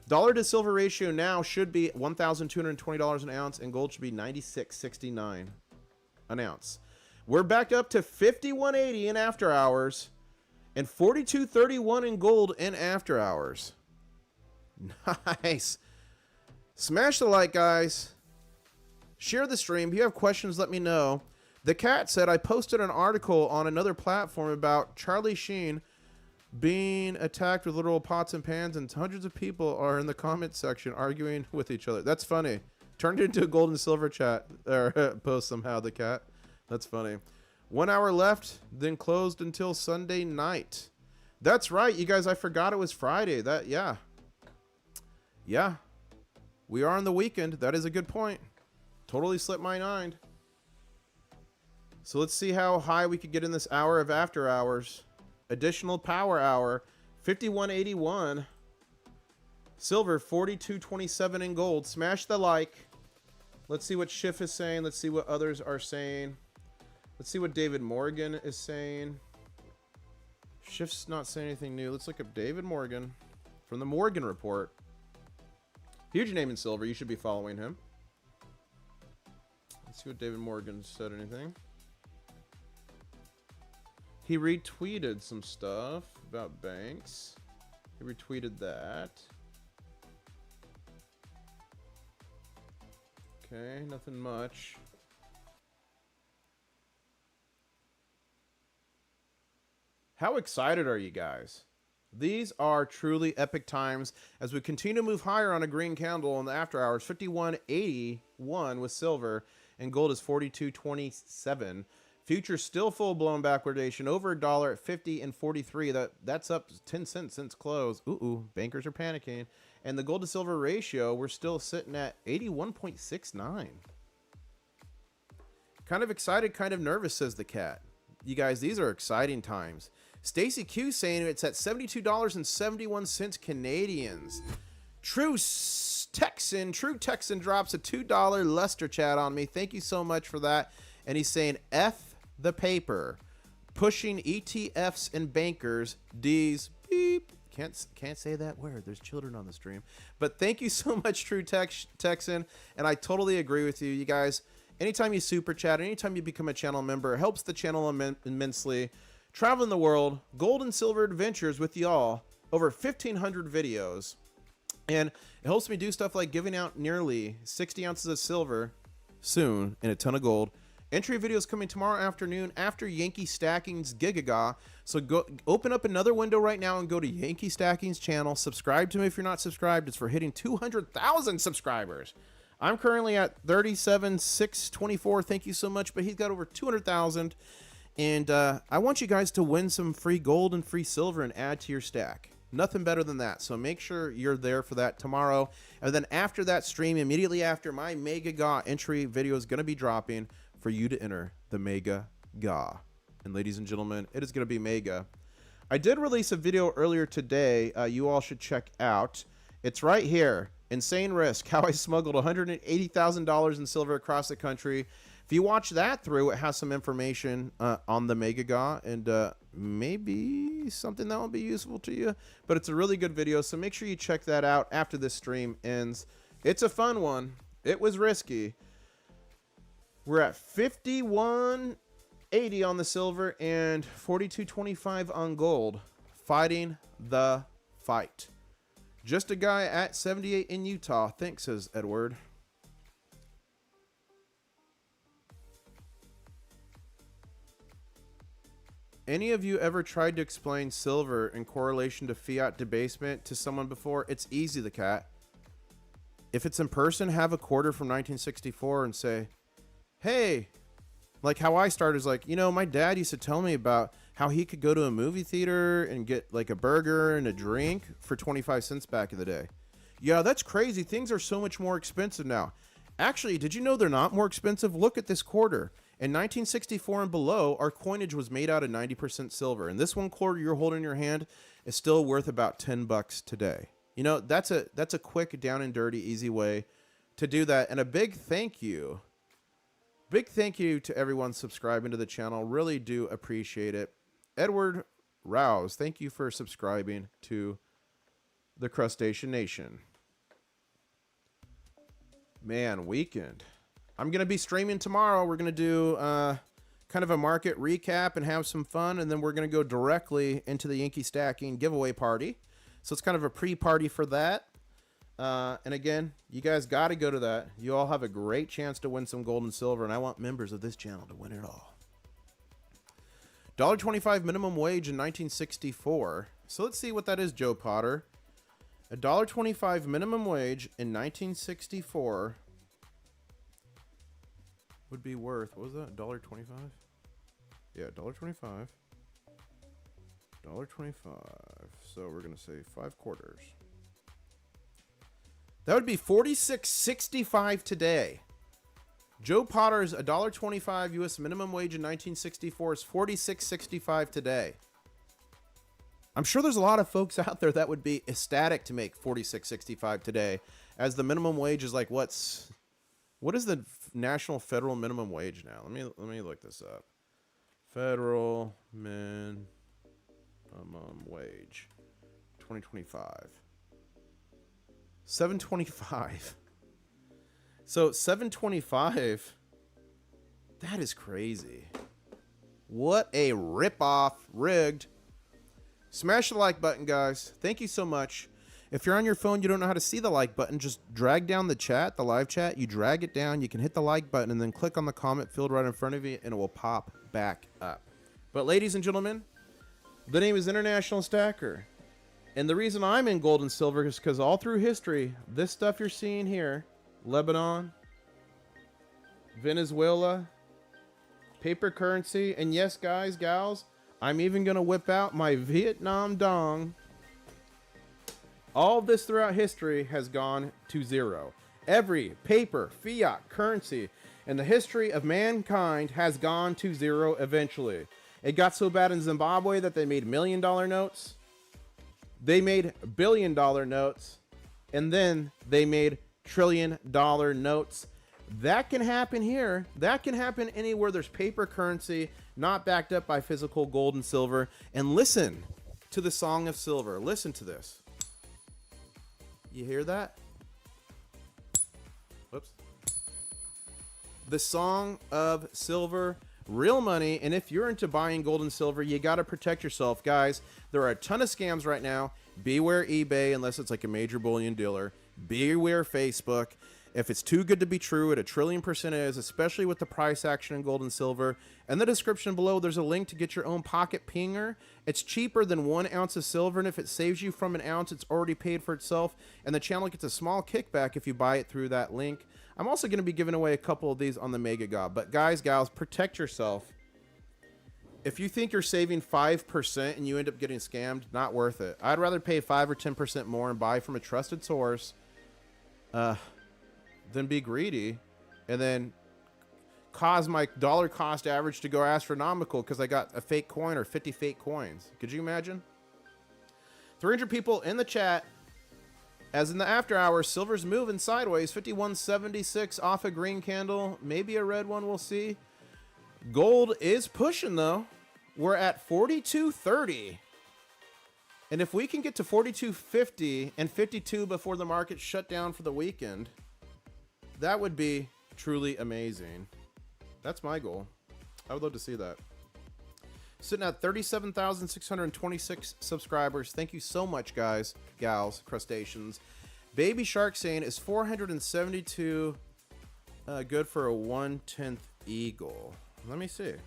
[SPEAKER 1] Dollar to silver ratio now should be $1,220 an ounce, and gold should be $96.69 an ounce. We're back up to $51.80 in after hours and $42.31 in gold in after hours. Nice. Smash the like, guys. Share the stream. If you have questions, let me know. The cat said, I posted an article on another platform about Charlie Sheen being attacked with literal pots and pans, and hundreds of people are in the comment section arguing with each other. That's funny. Turned it into a gold and silver chat or post somehow, the cat. That's funny. 1 hour left, then closed until Sunday night. That's right, you guys. I forgot it was Friday. Yeah. We are on the weekend. That is a good point. Totally slipped my mind. So let's see how high we could get in this hour of after hours. Additional power hour, 51.81. Silver, 42.27 in gold. Smash the like. Let's see what Schiff is saying. Let's see what others are saying. Let's see what David Morgan is saying. Schiff's not saying anything new. Let's look up David Morgan from the Morgan Report. Huge name in silver. You should be following him. Let's see what David Morgan said. Anything? He retweeted some stuff about banks. He retweeted that. Okay, nothing much. How excited are you guys? These are truly epic times as we continue to move higher on a green candle in the after hours. 51.81 with silver, and gold is 42.27. Future still full-blown backwardation, over $1 at 50 and 43. That's up 10 cents since close. Ooh, bankers are panicking. And the gold to silver ratio, we're still sitting at 81.69. Kind of excited, kind of nervous, says the cat. You guys, these are exciting times. Stacy Q saying it's at $72.71 Canadians. True Texan drops a $2 Lester chat on me. Thank you so much for that. And he's saying F the paper, pushing ETFs and bankers. D's beep. Can't say that word. There's children on the stream. But thank you so much, True Texan. And I totally agree with you. You guys, anytime you super chat, anytime you become a channel member, it helps the channel immensely. Traveling the world, gold and silver adventures with y'all, over 1,500 videos. And it helps me do stuff like giving out nearly 60 ounces of silver soon and a ton of gold. Entry videos coming tomorrow afternoon after Yankee Stacking's Gigaga. So go open up another window right now and go to Yankee Stacking's channel. Subscribe to him if you're not subscribed. It's for hitting 200,000 subscribers. I'm currently at 37,624. Thank you so much. But he's got over 200,000. And I want you guys to win some free gold and free silver and add to your stack. Nothing better than that. So make sure you're there for that tomorrow. And then after that stream, immediately after, my Mega Ga entry video is going to be dropping for you to enter the Mega Ga. And ladies and gentlemen, it is going to be mega. I did release a video earlier today you all should check out. It's right here. Insane Risk, how I smuggled $180,000 in silver across the country. If you watch that through, it has some information on the Mega Ga and maybe something that will be useful to you. But it's a really good video, so make sure you check that out after this stream ends. It's a fun one. It was risky. We're at 51.80 on the silver and 42.25 on gold. Fighting the fight. Just a guy at 78 in Utah. Thanks, says Edward. Any of you ever tried to explain silver in correlation to fiat debasement to someone before? It's easy, the cat. If it's in person, have a quarter from 1964 and say, hey, like how I started is like, you know, my dad used to tell me about how he could go to a movie theater and get like a burger and a drink for 25 cents back in the day. Yeah, that's crazy. Things are so much more expensive now. Actually, did you know they're not more expensive? Look at this quarter. In 1964 and below, our coinage was made out of 90% silver. And this 1/4 you're holding in your hand is still worth about $10 today. You know, that's a quick, down and dirty, easy way to do that. And a big thank you to everyone subscribing to the channel. Really do appreciate it. Edward Rouse, thank you for subscribing to the Crustacean Nation. Man, weekend. I'm going to be streaming tomorrow. We're going to do kind of a market recap and have some fun. And then we're going to go directly into the Yankee Stacking giveaway party. So it's kind of a pre-party for that. And again, you guys got to go to that. You all have a great chance to win some gold and silver. And I want members of this channel to win it all. $1.25 minimum wage in 1964. So let's see what that is, Joe Potter. $1.25 minimum wage in 1964 would be worth, what was that, $1.25? Yeah, $1.25. $1.25. So we're going to say 5 quarters. That would be $46.65 today. Joe Potter's $1.25 U.S. minimum wage in 1964 is $46.65 today. I'm sure there's a lot of folks out there that would be ecstatic to make $46.65 today, as the minimum wage is like what is the national federal minimum wage now? Let me look this up. Federal minimum wage 2025. $7.25. So $7.25. That is crazy. What a rip-off. Rigged. Smash the like button, guys. Thank you so much. If you're on your phone, you don't know how to see the like button, just drag down the chat, the live chat. You drag it down. You can hit the like button and then click on the comment field right in front of you, and it will pop back up. But ladies and gentlemen, the name is International Stacker. And the reason I'm in gold and silver is because all through history, this stuff you're seeing here, Lebanon, Venezuela, paper currency, and yes, guys, gals, I'm even going to whip out my Vietnam dong. All of this throughout history has gone to zero. Every paper, fiat, currency in the history of mankind has gone to zero eventually. It got so bad in Zimbabwe that they made $1 million notes. They made $1 billion notes. And then they made $1 trillion notes. That can happen here. That can happen anywhere there's paper currency not backed up by physical gold and silver. And listen to the Song of Silver. Listen to this. You hear that? Whoops. The Song of Silver, real money. And if you're into buying gold and silver, you got to protect yourself, guys. There are a ton of scams right now. Beware eBay, unless it's like a major bullion dealer. Beware Facebook. If it's too good to be true, at $1 trillion is, especially with the price action in gold and silver. In the description below, there's a link to get your own pocket pinger. It's cheaper than 1 ounce of silver, and if it saves you from an ounce, it's already paid for itself, and the channel gets a small kickback if you buy it through that link. I'm also going to be giving away a couple of these on the Mega God. But guys, gals, protect yourself. If you think you're saving 5% and you end up getting scammed, not worth it. I'd rather pay 5 or 10% more and buy from a trusted source than be greedy and then cause my dollar cost average to go astronomical because I got a fake coin or 50 fake coins. Could you imagine? 300 people in the chat. As in the after hours, silver's moving sideways. 51.76 off a green candle. Maybe a red one, we'll see. Gold is pushing though. We're at 42.30. And if we can get to 42.50 and 52 before the market shut down for the weekend, that would be truly amazing. That's my goal. I would love to see that. Sitting at 37,626 subscribers. Thank you so much, guys, gals, crustaceans. Baby Shark saying is 472 good for a 1/10 eagle. Let me see. Let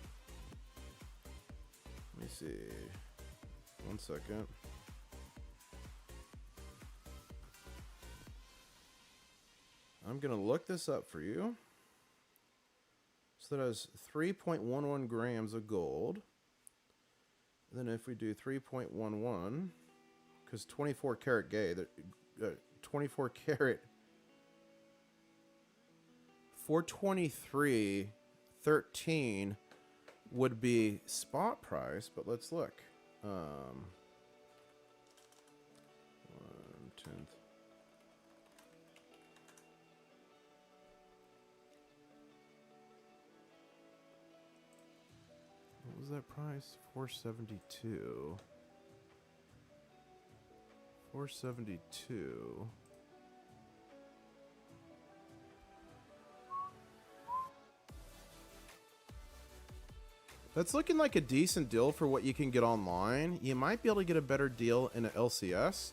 [SPEAKER 1] me see. 1 second. I'm going to look this up for you. So that has 3.11 grams of gold. Then if we do 3.11, because 24 karat gay, 24 karat, 423, 13 would be spot price, but let's look. 1/10. What was that price? 472. 472. That's looking like a decent deal for what you can get online. You might be able to get a better deal in an LCS.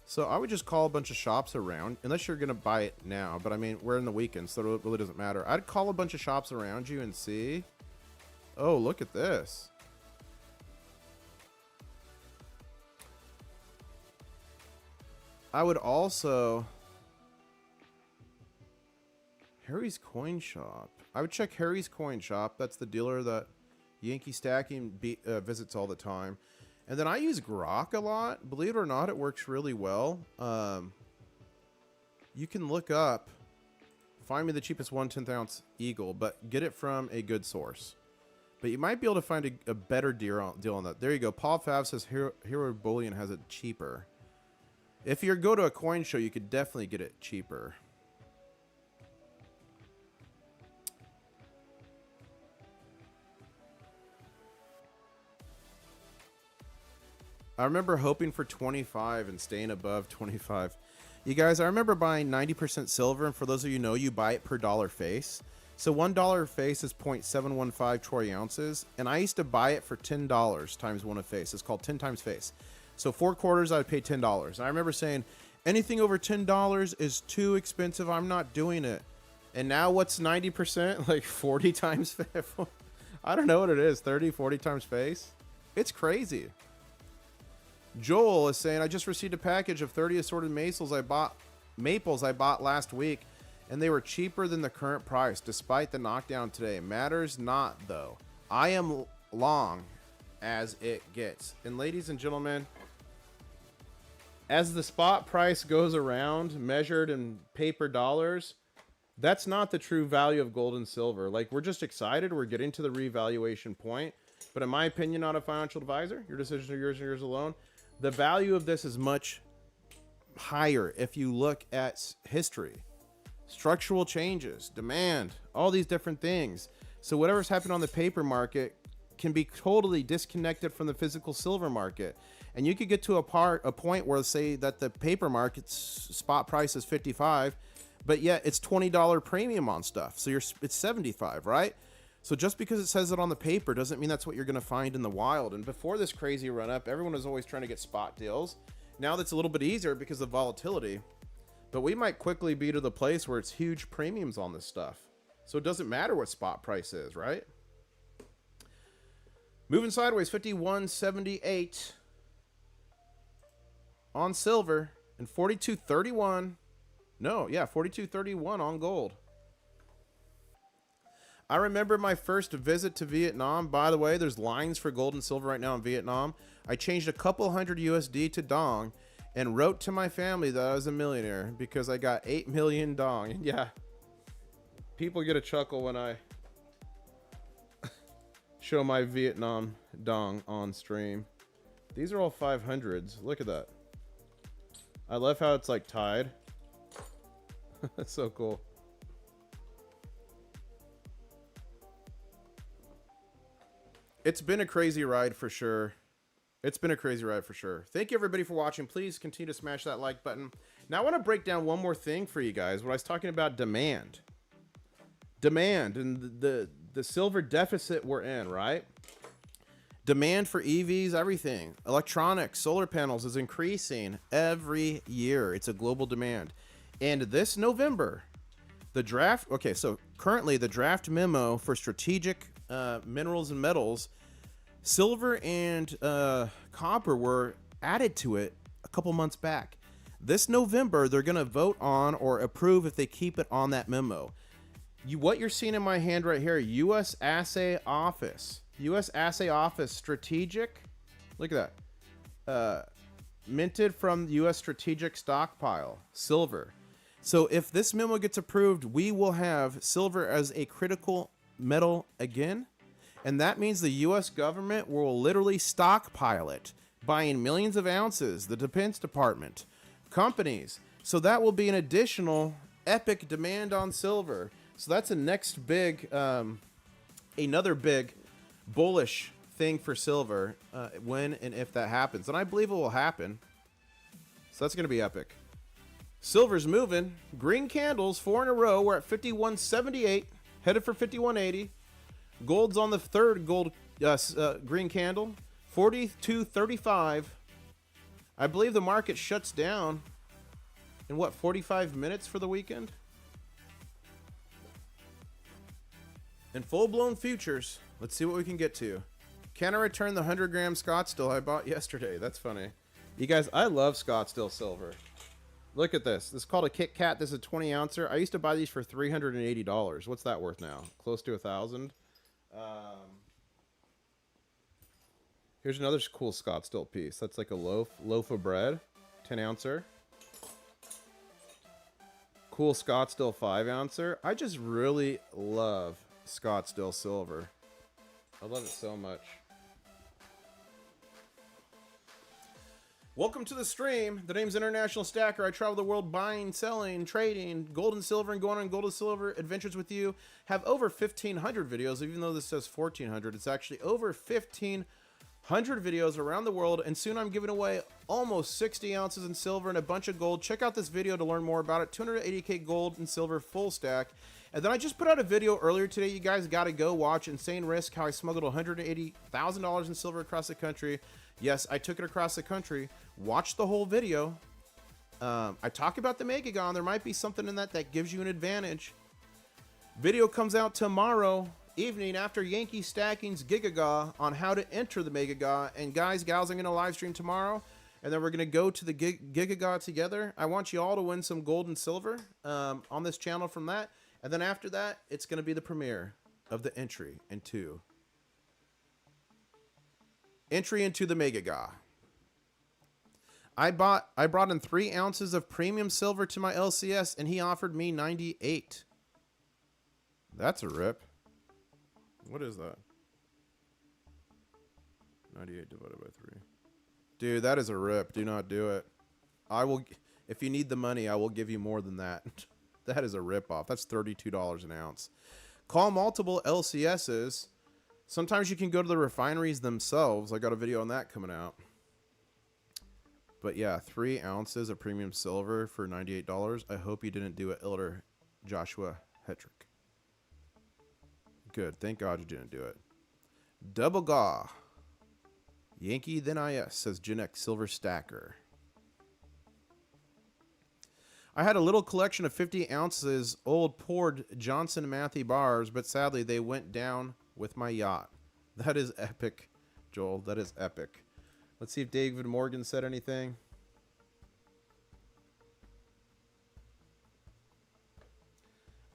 [SPEAKER 1] So I would just call a bunch of shops around, unless you're going to buy it now. But I mean, we're in the weekend, so it really doesn't matter. I'd call a bunch of shops around you and see. Oh, look at this. I would also... Harry's Coin Shop. I would check Harry's Coin Shop. That's the dealer that Yankee Stacking visits all the time. And then I use Grok a lot. Believe it or not, it works really well. You can look up, find me the cheapest 1/10 ounce Eagle, but get it from a good source. But you might be able to find a better deal on that. There you go. Paul Fav says Hero Bullion has it cheaper. If you go to a coin show, you could definitely get it cheaper. I remember hoping for 25 and staying above 25. You guys, I remember buying 90% silver, and for those of you who know, you buy it per dollar face. So $1 face is 0.715 troy ounces, and I used to buy it for $10 times one of face. It's called 10 times face. So 4 quarters, I would pay $10. And I remember saying, anything over $10 is too expensive. I'm not doing it. And now what's 90%? Like 40 times face? I don't know what it is. 30, 40 times face? It's crazy. Joel is saying, I just received a package of 30 assorted maples I bought last week, and they were cheaper than the current price, despite the knockdown today. Matters not, though. I am long as it gets. And ladies and gentlemen, as the spot price goes around, measured in paper dollars, that's not the true value of gold and silver. Like, we're just excited. We're getting to the revaluation point. But in my opinion, not a financial advisor, your decisions are yours and yours alone. The value of this is much higher if you look at history, structural changes, demand, all these different things. So whatever's happened on the paper market can be totally disconnected from the physical silver market. And you could get to a point where, say that the paper market's spot price is 55, but yet it's $20 premium on stuff. So it's 75, right? So just because it says it on the paper doesn't mean that's what you're going to find in the wild. And before this crazy run up, everyone was always trying to get spot deals. Now that's a little bit easier because of volatility. But we might quickly be to the place where it's huge premiums on this stuff. So it doesn't matter what spot price is, right? Moving sideways, 51.78 on silver and 42.31. No, yeah, 42.31 on gold. I remember my first visit to Vietnam. By the way, there's lines for gold and silver right now in Vietnam. I changed a couple hundred USD to dong and wrote to my family that I was a millionaire because I got 8 million dong. And yeah, people get a chuckle when I show my Vietnam dong on stream. These are all 500s. Look at that. I love how it's like tied. That's so cool. It's been a crazy ride for sure. It's been a crazy ride for sure. Thank you everybody for watching. Please continue to smash that like button. Now I want to break down one more thing for you guys. When I was talking about demand. Demand and the silver deficit we're in, right? Demand for EVs, everything. Electronics, solar panels is increasing every year. It's a global demand. And this November, the draft, okay, so currently the draft memo for strategic minerals and metals, silver and copper were added to it a couple months back. This November, they're going to vote on or approve if they keep it on that memo. What you're seeing in my hand right here, U.S. Assay Office. U.S. Assay Office strategic. Look at that. Minted from the U.S. strategic stockpile. Silver. So if this memo gets approved, we will have silver as a critical metal again. And that means the U.S. government will literally stockpile it, buying millions of ounces, the Defense Department, companies. So that will be an additional epic demand on silver. So that's a next big, another big bullish thing for silver when and if that happens. And I believe it will happen. So that's going to be epic. Silver's moving. Green candles, 4 in a row. We're at 51.78, headed for 51.80. Gold's on the third green candle, 42.35. I believe the market shuts down in what, 45 minutes for the weekend? And full-blown futures. Let's see what we can get to. Can I return the 100-gram Scottsdale I bought yesterday? That's funny. You guys, I love Scottsdale silver. Look at this. This is called a Kit Kat. This is a 20-ouncer. I used to buy these for $380. What's that worth now? Close to $1,000. Here's another cool Scottsdale piece. That's like a loaf of bread, 10-ouncer. Cool Scottsdale 5-ouncer. I just really love Scottsdale silver. I love it so much. Welcome to the stream. The name's International Stacker. I travel the world buying, selling, trading, gold and silver, and going on gold and silver adventures with you. Have over 1,500 videos, even though this says 1,400. It's actually over 1,500 videos around the world, and soon I'm giving away almost 60 ounces in silver and a bunch of gold. Check out this video to learn more about it. 280K gold and silver full stack. And then I just put out a video earlier today. You guys got to go watch Insane Risk, how I smuggled $180,000 in silver across the country. Yes, I took it across the country. Watch the whole video. I talk about the Megagon. There might be something in that gives you an advantage. Video comes out tomorrow evening after Yankee Stacking's Gigaga on how to enter the Megaga. And guys, gals, I'm going to live stream tomorrow. And then we're going to go to the Gigaga together. I want you all to win some gold and silver on this channel from that. And then after that, it's going to be the premiere of the entry into the Megaga. I brought in 3 ounces of premium silver to my LCS, and he offered me 98. That's a rip. What is that? 98 divided by 3. Dude, that is a rip. Do not do it. I will, if you need the money, I will give you more than that. That is a rip off. That's $32 an ounce. Call multiple LCSs. Sometimes you can go to the refineries themselves. I got a video on that coming out. But yeah, 3 ounces of premium silver for $98. I hope you didn't do it, Elder Joshua Hetrick. Good. Thank God you didn't do it. Double Gaw. Yankee then IS, says Genex Silver Stacker. I had a little collection of 50 ounces old poured Johnson Matthey bars, but sadly they went down with my yacht. That is epic, Joel. That is epic. Let's see if David Morgan said anything.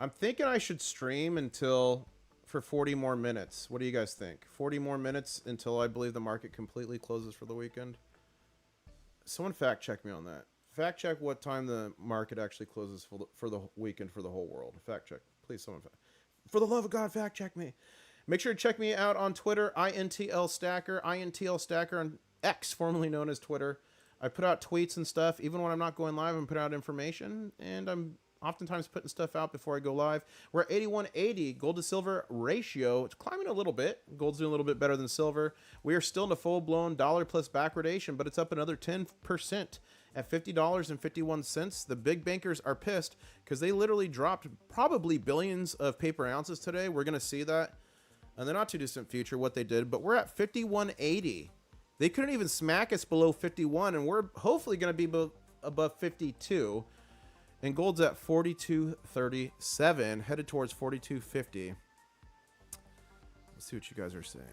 [SPEAKER 1] I'm thinking I should stream for 40 more minutes. What do you guys think? 40 more minutes until I believe the market completely closes for the weekend? Someone fact check me on that. Fact check what time the market actually closes for the weekend for the whole world. Fact check. Please, someone. For the love of God, fact check me. Make sure to check me out on Twitter, INTL Stacker, INTL Stacker on X, formerly known as Twitter. I put out tweets and stuff. Even when I'm not going live, I'm putting out information, and I'm oftentimes putting stuff out before I go live. We're at 81.80 gold to silver ratio. It's climbing a little bit. Gold's doing a little bit better than silver. We are still in a full-blown dollar plus backwardation, but it's up another 10% at $50.51. The big bankers are pissed because they literally dropped probably billions of paper ounces today. We're going to see that in the not too distant future what they did, but we're at 51.80. They couldn't even smack us below 51, and we're hopefully going to be above 52. And gold's at 42.37, headed towards 42.50. Let's see what you guys are saying.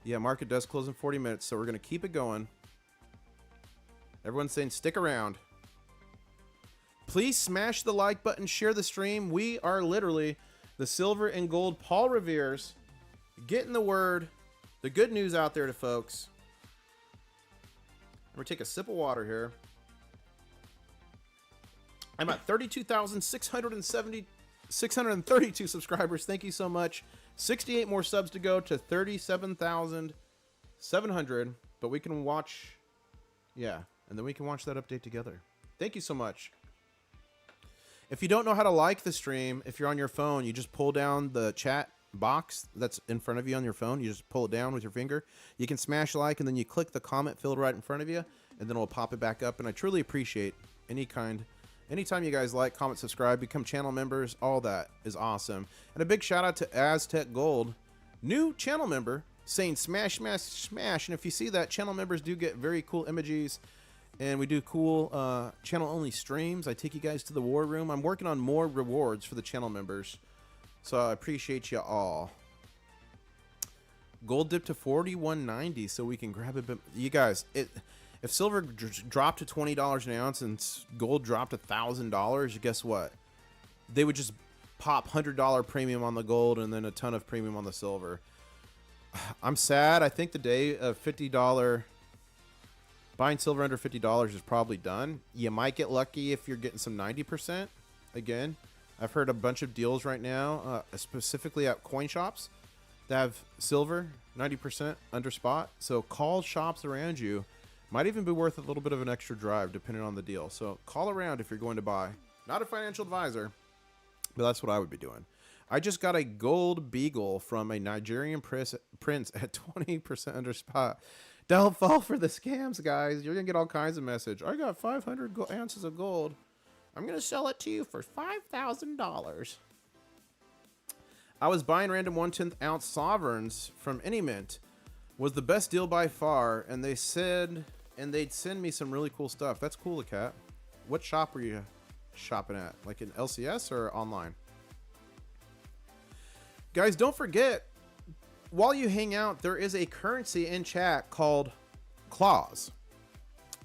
[SPEAKER 1] Yeah, market does close in 40 minutes, so we're going to keep it going. Everyone's saying stick around. Please smash the like button, share the stream. We are literally the silver and gold Paul Revere's, getting the word, the good news out there to folks. I'm going to take a sip of water here. I'm at 632 subscribers. Thank you so much. 68 more subs to go to 37,700. But we can watch, yeah, and then we can watch that update together. Thank you so much. If you don't know how to like the stream, if you're on your phone, you just pull down the chat box that's in front of you on your phone. You just pull it down with your finger. You can smash like, and then you click the comment field right in front of you, and then it'll pop it back up. And I truly appreciate anytime you guys like, comment, subscribe, become channel members, all that is awesome. And a big shout out to Aztec Gold, new channel member, saying smash, smash, smash. And if you see that, channel members do get very cool emojis. And we do cool channel-only streams. I take you guys to the war room. I'm working on more rewards for the channel members. So I appreciate you all. Gold dipped to 41.90, so we can grab a bit. You guys, if silver dropped to $20 an ounce and gold dropped $1,000, guess what? They would just pop $100 premium on the gold and then a ton of premium on the silver. I'm sad. I think the day of $50... Buying silver under $50 is probably done. You might get lucky if you're getting some 90%. Again, I've heard a bunch of deals right now, specifically at coin shops, that have silver 90% under spot. So call shops around you. Might even be worth a little bit of an extra drive depending on the deal. So call around if you're going to buy. Not a financial advisor, but that's what I would be doing. I just got a gold beagle from a Nigerian prince at 20% under spot. Don't fall for the scams, guys. You're going to get all kinds of message. I got 500 ounces of gold. I'm going to sell it to you for $5,000. I was buying random 1/10 ounce sovereigns from AnyMint. Was the best deal by far. And they said, and they'd send me some really cool stuff. That's cool, Cat. What shop were you shopping at? Like in LCS or online? Guys, don't forget, while you hang out, there is a currency in chat called claws.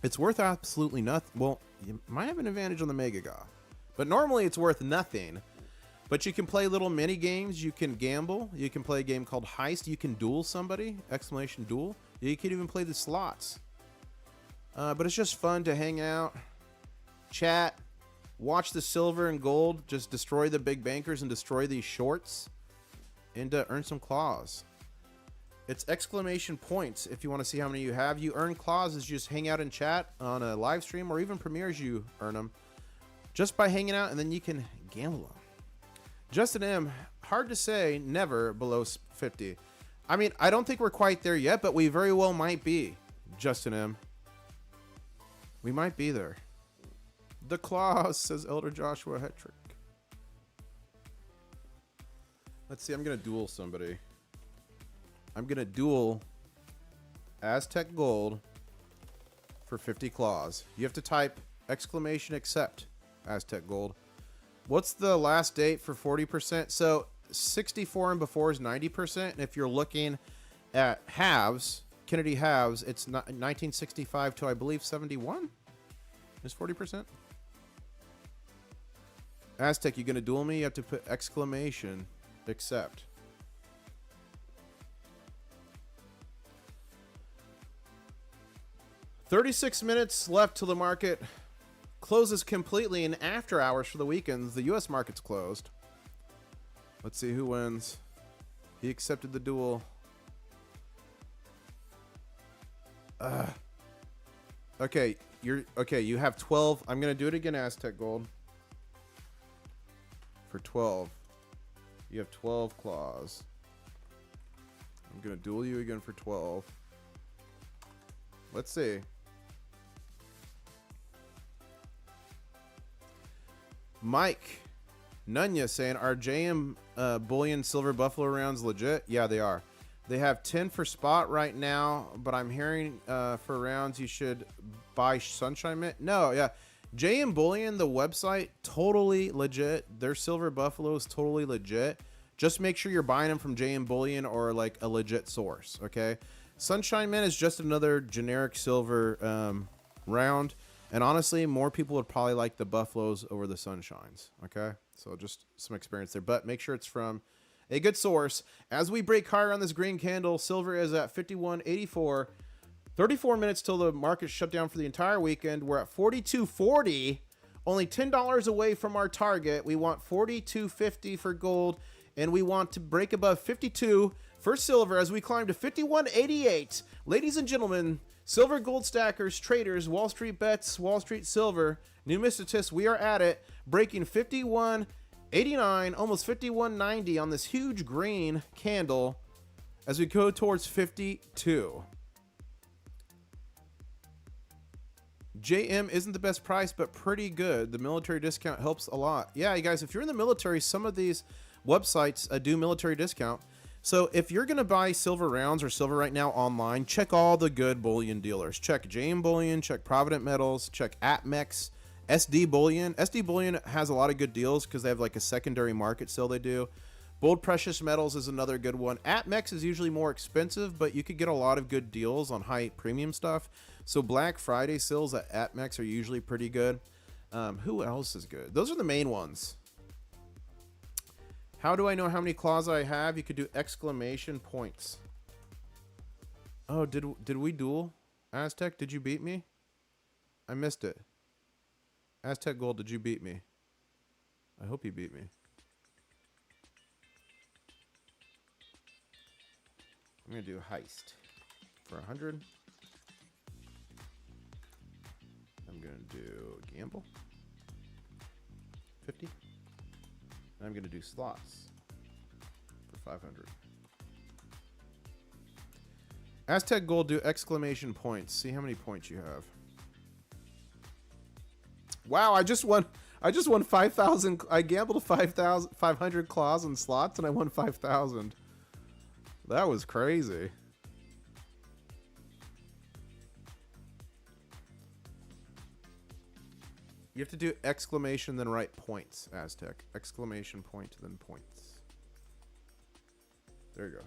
[SPEAKER 1] It's worth absolutely nothing. Well, you might have an advantage on the Mega Ga, but normally it's worth nothing. But you can play little mini games. You can gamble. You can play a game called Heist. You can duel somebody. Exclamation duel. You can even play the slots. But it's just fun to hang out, chat, watch the silver and gold just destroy the big bankers and destroy these shorts, and earn some claws. It's exclamation points if you want to see how many you have. You earn claws as you just hang out in chat on a live stream, or even premieres you earn them just by hanging out, and then you can gamble them. Justin M, hard to say, never below 50. I mean, I don't think we're quite there yet, but we very well might be. Justin M, we might be there. The claws, says Elder Joshua Hetrick. Let's see, I'm going to duel somebody. I'm going to duel Aztec Gold for 50 claws. You have to type exclamation accept Aztec Gold. What's the last date for 40%? So 64 and before is 90%. And if you're looking at halves, Kennedy halves, it's 1965 to, I believe, 71 is 40%. Aztec, you going to duel me? You have to put exclamation accept. $36 minutes left till the market closes completely in after hours for the weekends. The U.S. market's closed. Let's see who wins. He accepted the duel. Okay, you have 12. I'm gonna do it again, Aztec Gold. For 12. You have 12 claws. I'm gonna duel you again for 12. Let's see. Mike Nunya saying, are JM Bullion Silver Buffalo rounds legit? Yeah, they are. They have 10 for spot right now, but I'm hearing for rounds you should buy Sunshine Mint. No, yeah. JM Bullion, the website, totally legit. Their Silver Buffalo is totally legit. Just make sure you're buying them from JM Bullion or like a legit source, okay? Sunshine Mint is just another generic silver round. And honestly, more people would probably like the Buffaloes over the Sunshines, okay? So just some experience there. But make sure it's from a good source. As we break higher on this green candle, silver is at 51.84. 34 minutes till the market shut down for the entire weekend. We're at 42.40. Only $10 away from our target. We want 42.50 for gold, and we want to break above 52 for silver as we climb to 51.88. Ladies and gentlemen, silver gold stackers, traders, Wall Street bets, Wall Street silver, numismatists, we are at it, breaking 51.89, almost 51.90 on this huge green candle as we go towards 52. JM isn't the best price, but pretty good. The military discount helps a lot. Yeah, you guys, if you're in the military, some of these websites do military discount. So if you're going to buy silver rounds or silver right now online, check all the good bullion dealers. Check JM Bullion, check Provident Metals, check ATMEX, SD Bullion. SD Bullion has a lot of good deals because they have like a secondary market sale they do. Bold Precious Metals is another good one. ATMEX is usually more expensive, but you could get a lot of good deals on high premium stuff. So Black Friday sales at ATMEX are usually pretty good. Who else is good? Those are the main ones. How do I know how many claws I have? You could do exclamation points. Oh, did we duel? Aztec, did you beat me? I missed it. Aztec Gold, did you beat me? I hope you beat me. I'm going to do heist for 100. I'm going to do gamble. 50. And I'm going to do slots for 500. Aztec Gold, do exclamation points. See how many points you have. Wow, I just won 5,000. I gambled 500 claws and slots and I won 5,000. That was crazy. You have to do exclamation, then write points, Aztec. Exclamation point, then points. There you go.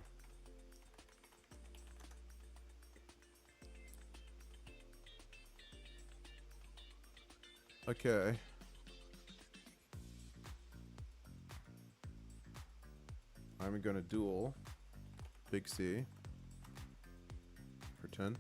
[SPEAKER 1] Okay. I'm going to duel Big C for 10.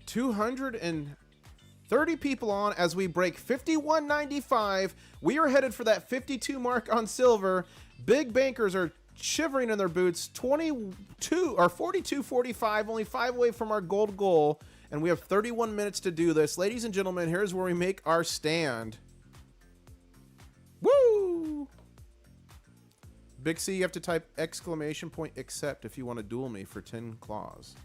[SPEAKER 1] $230 people on as we break 51.95. We are headed for that 52 mark on silver. Big bankers are shivering in their boots. 22 or 42.45, only 5 away from our gold goal, and we have 31 minutes to do this. Ladies and gentlemen, here's where we make our stand. Woo! Big C, you have to type exclamation point accept if you want to duel me for 10 claws.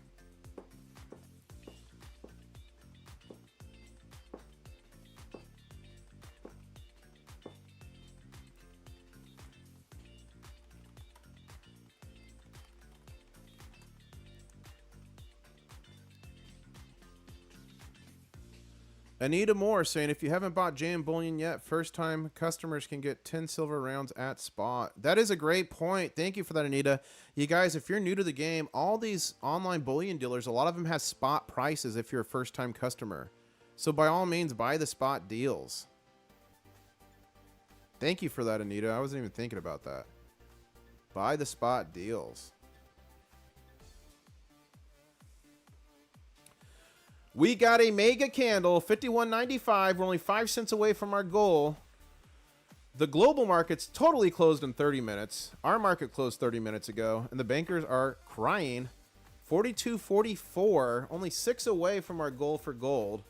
[SPEAKER 1] Anita Moore saying, if you haven't bought JM Bullion yet, first time customers can get 10 silver rounds at spot. That is a great point. Thank you for that, Anita. You guys, if you're new to the game, all these online bullion dealers, a lot of them have spot prices if you're a first time customer. So by all means, buy the spot deals. Thank you for that, Anita. I wasn't even thinking about that. Buy the spot deals. We got a mega candle, 51.95. We're only 5 cents away from our goal. The global market's totally closed in 30 minutes. Our market closed 30 minutes ago, and the bankers are crying. 42.44, only 6 away from our goal for gold.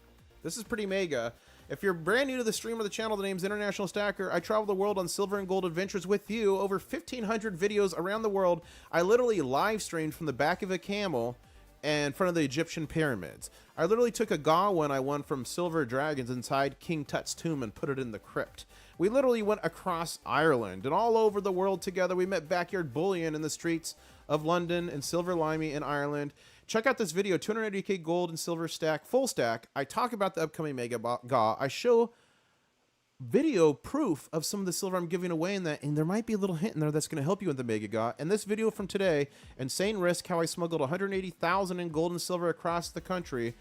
[SPEAKER 1] This is pretty mega. If you're brand new to the stream or the channel, the name's International Stacker. I travel the world on silver and gold adventures with you. Over 1,500 videos around the world. I literally live streamed from the back of a camel in front of the Egyptian pyramids. I literally took a Gawain I won from Silver Dragons inside King Tut's tomb and put it in the crypt. We literally went across Ireland and all over the world together. We met Backyard Bullion in the streets of London and Silver Limey in Ireland. Check out this video, 280k gold and silver stack, full stack. I talk about the upcoming Mega Ga. I show video proof of some of the silver I'm giving away in that, and there might be a little hint in there that's going to help you with the Mega Ga. And this video from today, Insane Risk, how I smuggled 180,000 in gold and silver across the country.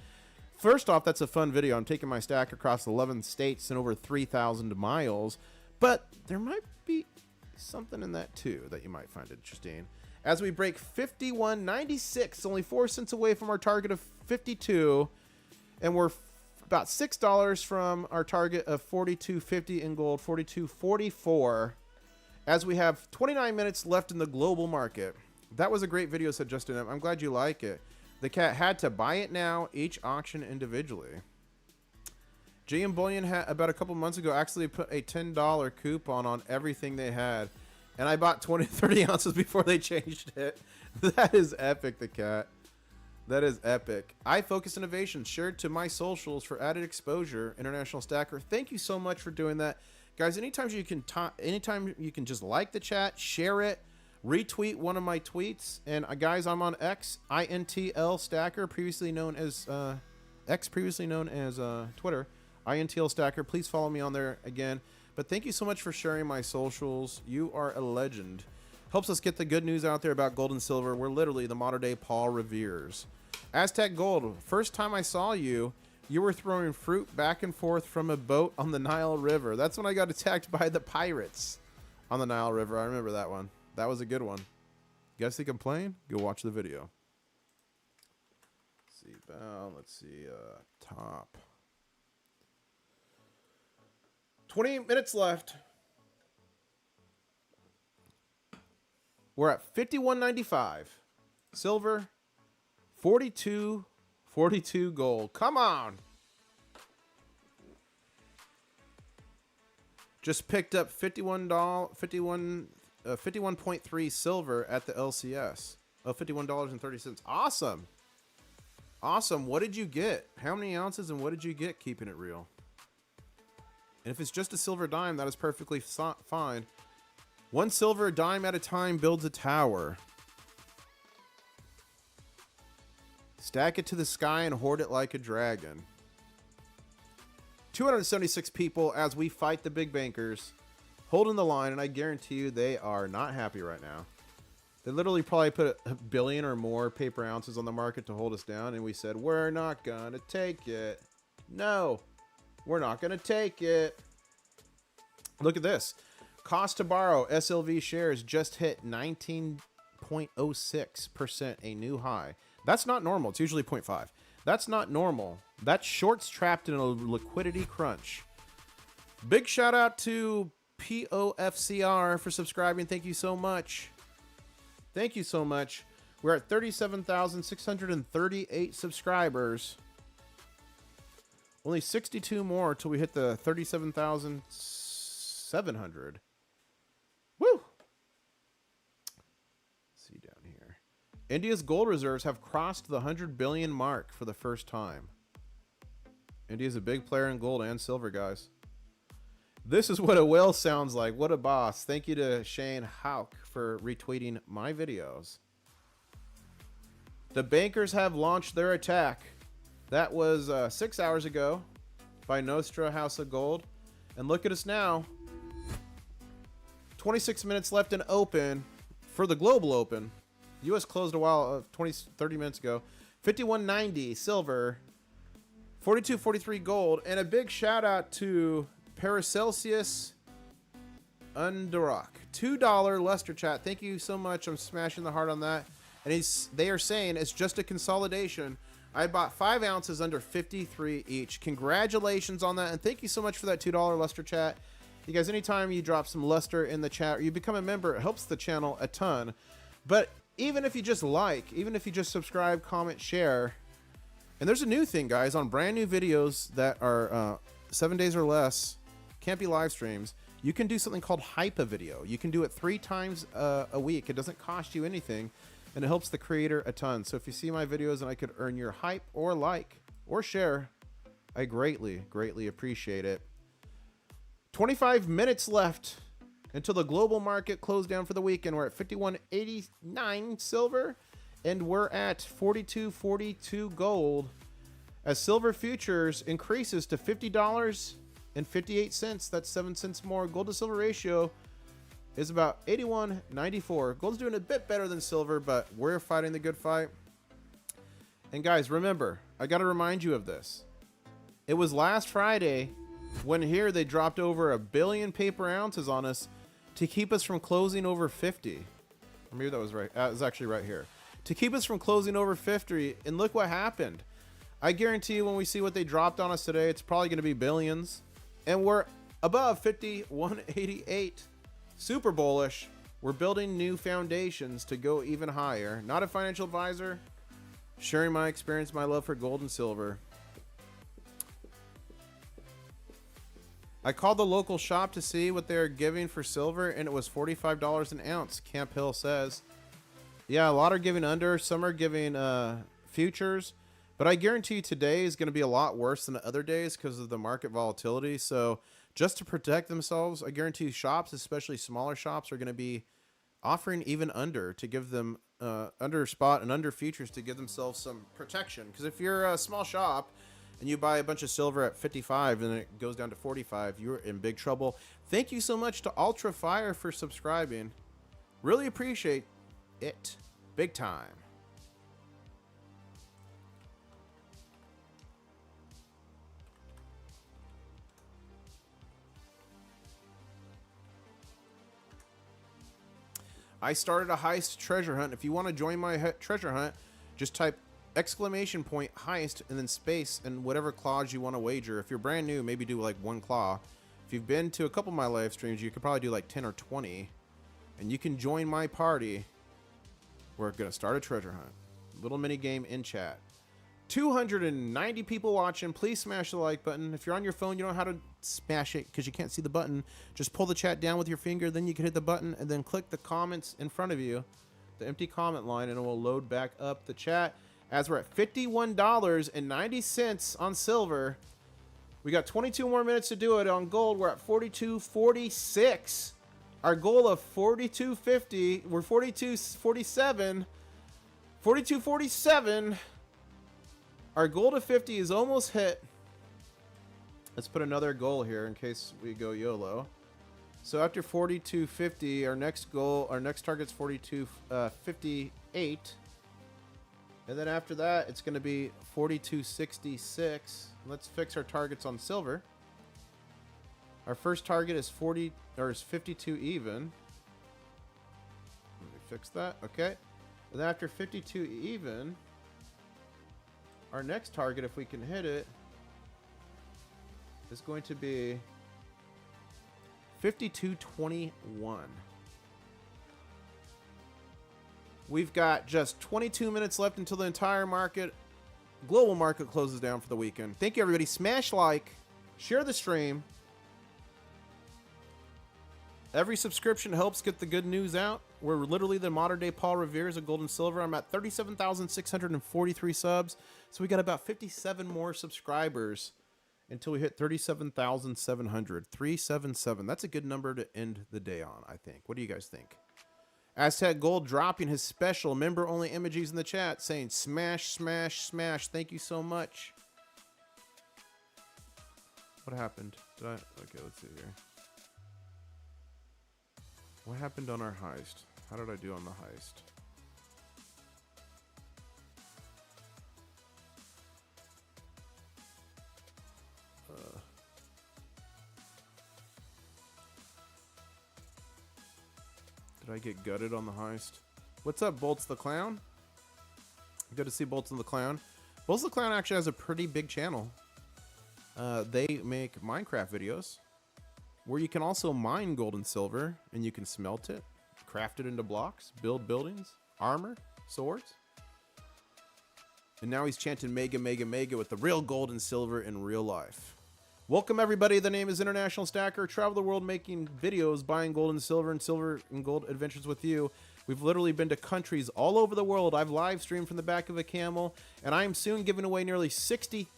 [SPEAKER 1] First off, that's a fun video. I'm taking my stack across 11 states and over 3,000 miles. But there might be something in that too that you might find interesting. As we break 51.96, only 4 cents away from our target of 52, and we're about $6 from our target of 42.50 in gold, 42.44. As we have 29 minutes left in the global market. That was a great video, said Justin. I'm glad you like it. The cat had to buy it now, each auction individually. J and Bullion had about a couple months ago actually put a $10 coupon on everything they had, and I bought 30 ounces before they changed it. That is epic, the cat. That is epic. I Focus Innovation shared to my socials for added exposure. International Stacker, thank you so much for doing that, guys. Anytime you can just like the chat, share it, retweet one of my tweets, and guys, I'm on X, INTL Stacker, previously known as Twitter. INTL Stacker, please follow me on there again. But thank you so much for sharing my socials. You are a legend. Helps us get the good news out there about gold and silver. We're literally the modern day Paul Revere's. Aztec Gold, first time I saw you, you were throwing fruit back and forth from a boat on the Nile River. That's when I got attacked by the pirates on the Nile River. I remember that one. That was a good one. You guys think I'm playing? Go watch the video. Let's see, top. 20 minutes left. We're at 51.95. Silver, 42 gold. Come on. Just picked up $51.3 silver at the LCS. Oh, $51.30. Awesome. Awesome. What did you get? How many ounces and what did you get? Keeping it real. And if it's just a silver dime, that is perfectly fine. One silver dime at a time builds a tower. Stack it to the sky and hoard it like a dragon. 276 people as we fight the big bankers, holding the line, and I guarantee you they are not happy right now. They literally probably put a billion or more paper ounces on the market to hold us down, and we said, we're not gonna take it. No. We're not going to take it. Look at this. Cost to borrow SLV shares just hit 19.06%, a new high. That's not normal. It's usually 0.5. That's not normal. That's shorts trapped in a liquidity crunch. Big shout out to POFCR for subscribing. Thank you so much. Thank you so much. We're at 37,638 subscribers. Only 62 more till we hit the 37,700. Woo! Let's see down here. India's gold reserves have crossed the 100 billion mark for the first time. India's a big player in gold and silver, guys. This is what a whale sounds like. What a boss. Thank you to Shane Hauk for retweeting my videos. The bankers have launched their attack. That was 6 hours ago by Nostra House of Gold. And look at us now. 26 minutes left in open for the global open. US closed a while, 30 minutes ago. 51.90 silver, 42.43 gold. And a big shout out to Paracelsius Underock. $2 Lester chat. Thank you so much. I'm smashing the heart on that. And they are saying it's just a consolidation. I bought 5 ounces under 53 each. Congratulations on that. And thank you so much for that $2 Luster chat. You guys, anytime you drop some Luster in the chat or you become a member, it helps the channel a ton. But even if you just even if you just subscribe, comment, share. And there's a new thing, guys, on brand new videos that are 7 days or less, can't be live streams. You can do something called hype a video. You can do it 3 times a week. It doesn't cost you anything. And it helps the creator a ton. So if you see my videos and I could earn your hype or like or share, I greatly, greatly appreciate it. 25 minutes left until the global market closed down for the weekend. We're at 51.89 silver and we're at 42.42 gold as silver futures increases to $50.58. That's 7 cents more. Gold to silver ratio is about 81.94. Gold's doing a bit better than silver, but we're fighting the good fight. And guys, remember, I got to remind you of this. It was last Friday when here they dropped over 1 billion paper ounces on us. to keep us from closing over 50. Or maybe that was right. It was actually right here. To keep us from closing over 50, and look what happened. I guarantee you when we see what they dropped on us today, it's probably going to be billions. And we're above 5188. Super bullish. We're building new foundations to go even higher. Not a financial advisor. Sharing my experience, my love for gold and silver. I called the local shop to see what they're giving for silver, and it was $45 an ounce, Camp Hill says. Yeah, a lot are giving under. Some are giving futures. But I guarantee you today is going to be a lot worse than the other days because of the market volatility. So just to protect themselves, I guarantee you shops, especially smaller shops, are going to be offering even under to give them under spot and under futures to give themselves some protection. Because if you're a small shop and you buy a bunch of silver at 55 and it goes down to 45, you're in big trouble. Thank you so much to Ultra Fire for subscribing. Really appreciate it. Big time. I started a heist treasure hunt. If you want to join my treasure hunt, just type exclamation point heist and then space and whatever clause you want to wager. If you're brand new, maybe do like 1 claw. If you've been to a couple of my live streams, you could probably do like 10 or 20. And you can join my party. We're going to start a treasure hunt. Little mini game in chat. 290 people watching. Please smash the like button. If you're on your phone, you don't know how to smash it because you can't see the button. Just pull the chat down with your finger. Then you can hit the button and then click the comments in front of you, the empty comment line, and it will load back up the chat. As we're at $51.90 on silver. We got 22 more minutes to do it. On gold, we're at 42.46. Our goal of 42.50. We're 42.47. 42.47. Our goal to 50 is almost hit. Let's put another goal here in case we go YOLO. So after 42.50, our next goal, our next target's 42.58. And then after that, it's going to be 42.66. Let's fix our targets on silver. Our first target is 52 even. Let me fix that. Okay. And then after 52 even, our next target, if we can hit it, is going to be 52.21. We've got just 22 minutes left until the entire market, global market, closes down for the weekend. Thank you, everybody. Smash like, share the stream. Every subscription helps get the good news out. We're literally the modern day Paul Revere's of gold and silver. I'm at 37,643 subs. So we got about 57 more subscribers until we hit 37,700. 377. That's a good number to end the day on, I think. What do you guys think? Aztec Gold dropping his special member-only emojis in the chat saying smash, smash, smash. Thank you so much. What happened? Did I? Okay, let's see here. What happened on our heist? How did I do on the heist? Did I get gutted on the heist? What's up, Bolts the Clown? Good to see Bolts the Clown. Bolts the Clown actually has a pretty big channel. They make Minecraft videos where you can also mine gold and silver, and you can smelt it, craft it into blocks, build buildings, armor, swords. And now he's chanting mega, mega, mega with the real gold and silver in real life. Welcome, everybody. The name is International Stacker. Travel the world making videos, buying gold and silver and gold adventures with you. We've literally been to countries all over the world. I've live streamed from the back of a camel, and I am soon giving away nearly 60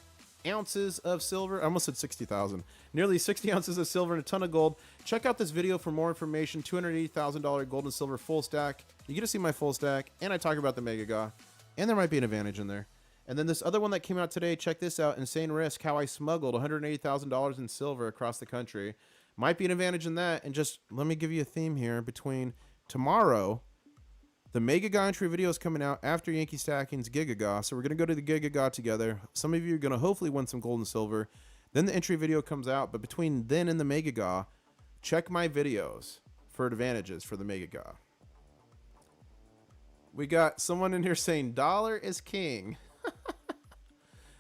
[SPEAKER 1] ounces of silver. I almost said 60,000. Nearly 60 ounces of silver and a ton of gold. Check out this video for more information. $280,000 gold and silver full stack. You get to see my full stack, and I talk about the Mega Ga, and there might be an advantage in there. And then this other one that came out today, check this out. Insane Risk, how I smuggled $180,000 in silver across the country. Might be an advantage in that. And just let me give you a theme here. Between tomorrow, the Mega Ga entry video is coming out after Yankee Stacking's Giga Ga. So we're going to go to the Giga Ga together. Some of you are going to hopefully win some gold and silver. Then the entry video comes out. But between then and the Mega Ga, check my videos for advantages for the Mega Ga. We got someone in here saying dollar is king.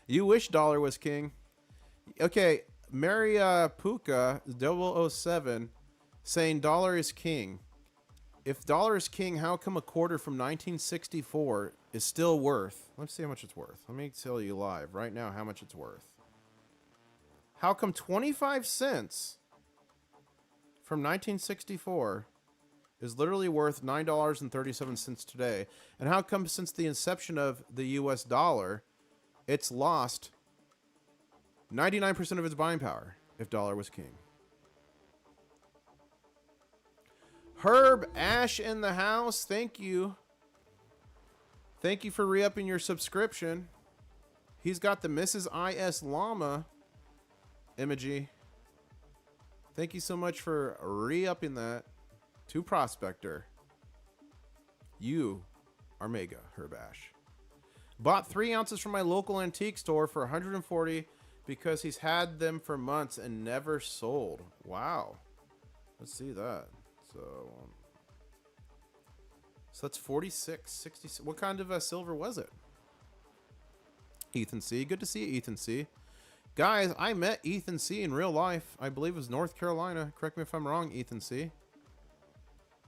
[SPEAKER 1] You wish dollar was king. Okay, Maria Puka 007 saying dollar is king. If dollar is king, how come a quarter from 1964 is still worth? Let's see how much it's worth. Let me tell you live right now how much it's worth. How come 25 cents from 1964 is literally worth $9.37 today? And how come since the inception of the US dollar, it's lost 99% of its buying power if dollar was king? Herb Ash in the house. Thank you. Thank you for re-upping your subscription. He's got the Mrs. IS Llama emoji. Thank you so much for re-upping that to Prospector. You are mega, Herb Ash. Bought 3 ounces from my local antique store for $140 because he's had them for months and never sold. Wow. Let's see that. So that's 46, 60. What kind of silver was it? Ethan C. Good to see you, Ethan C. Guys, I met Ethan C. in real life. I believe it was North Carolina. Correct me if I'm wrong, Ethan C.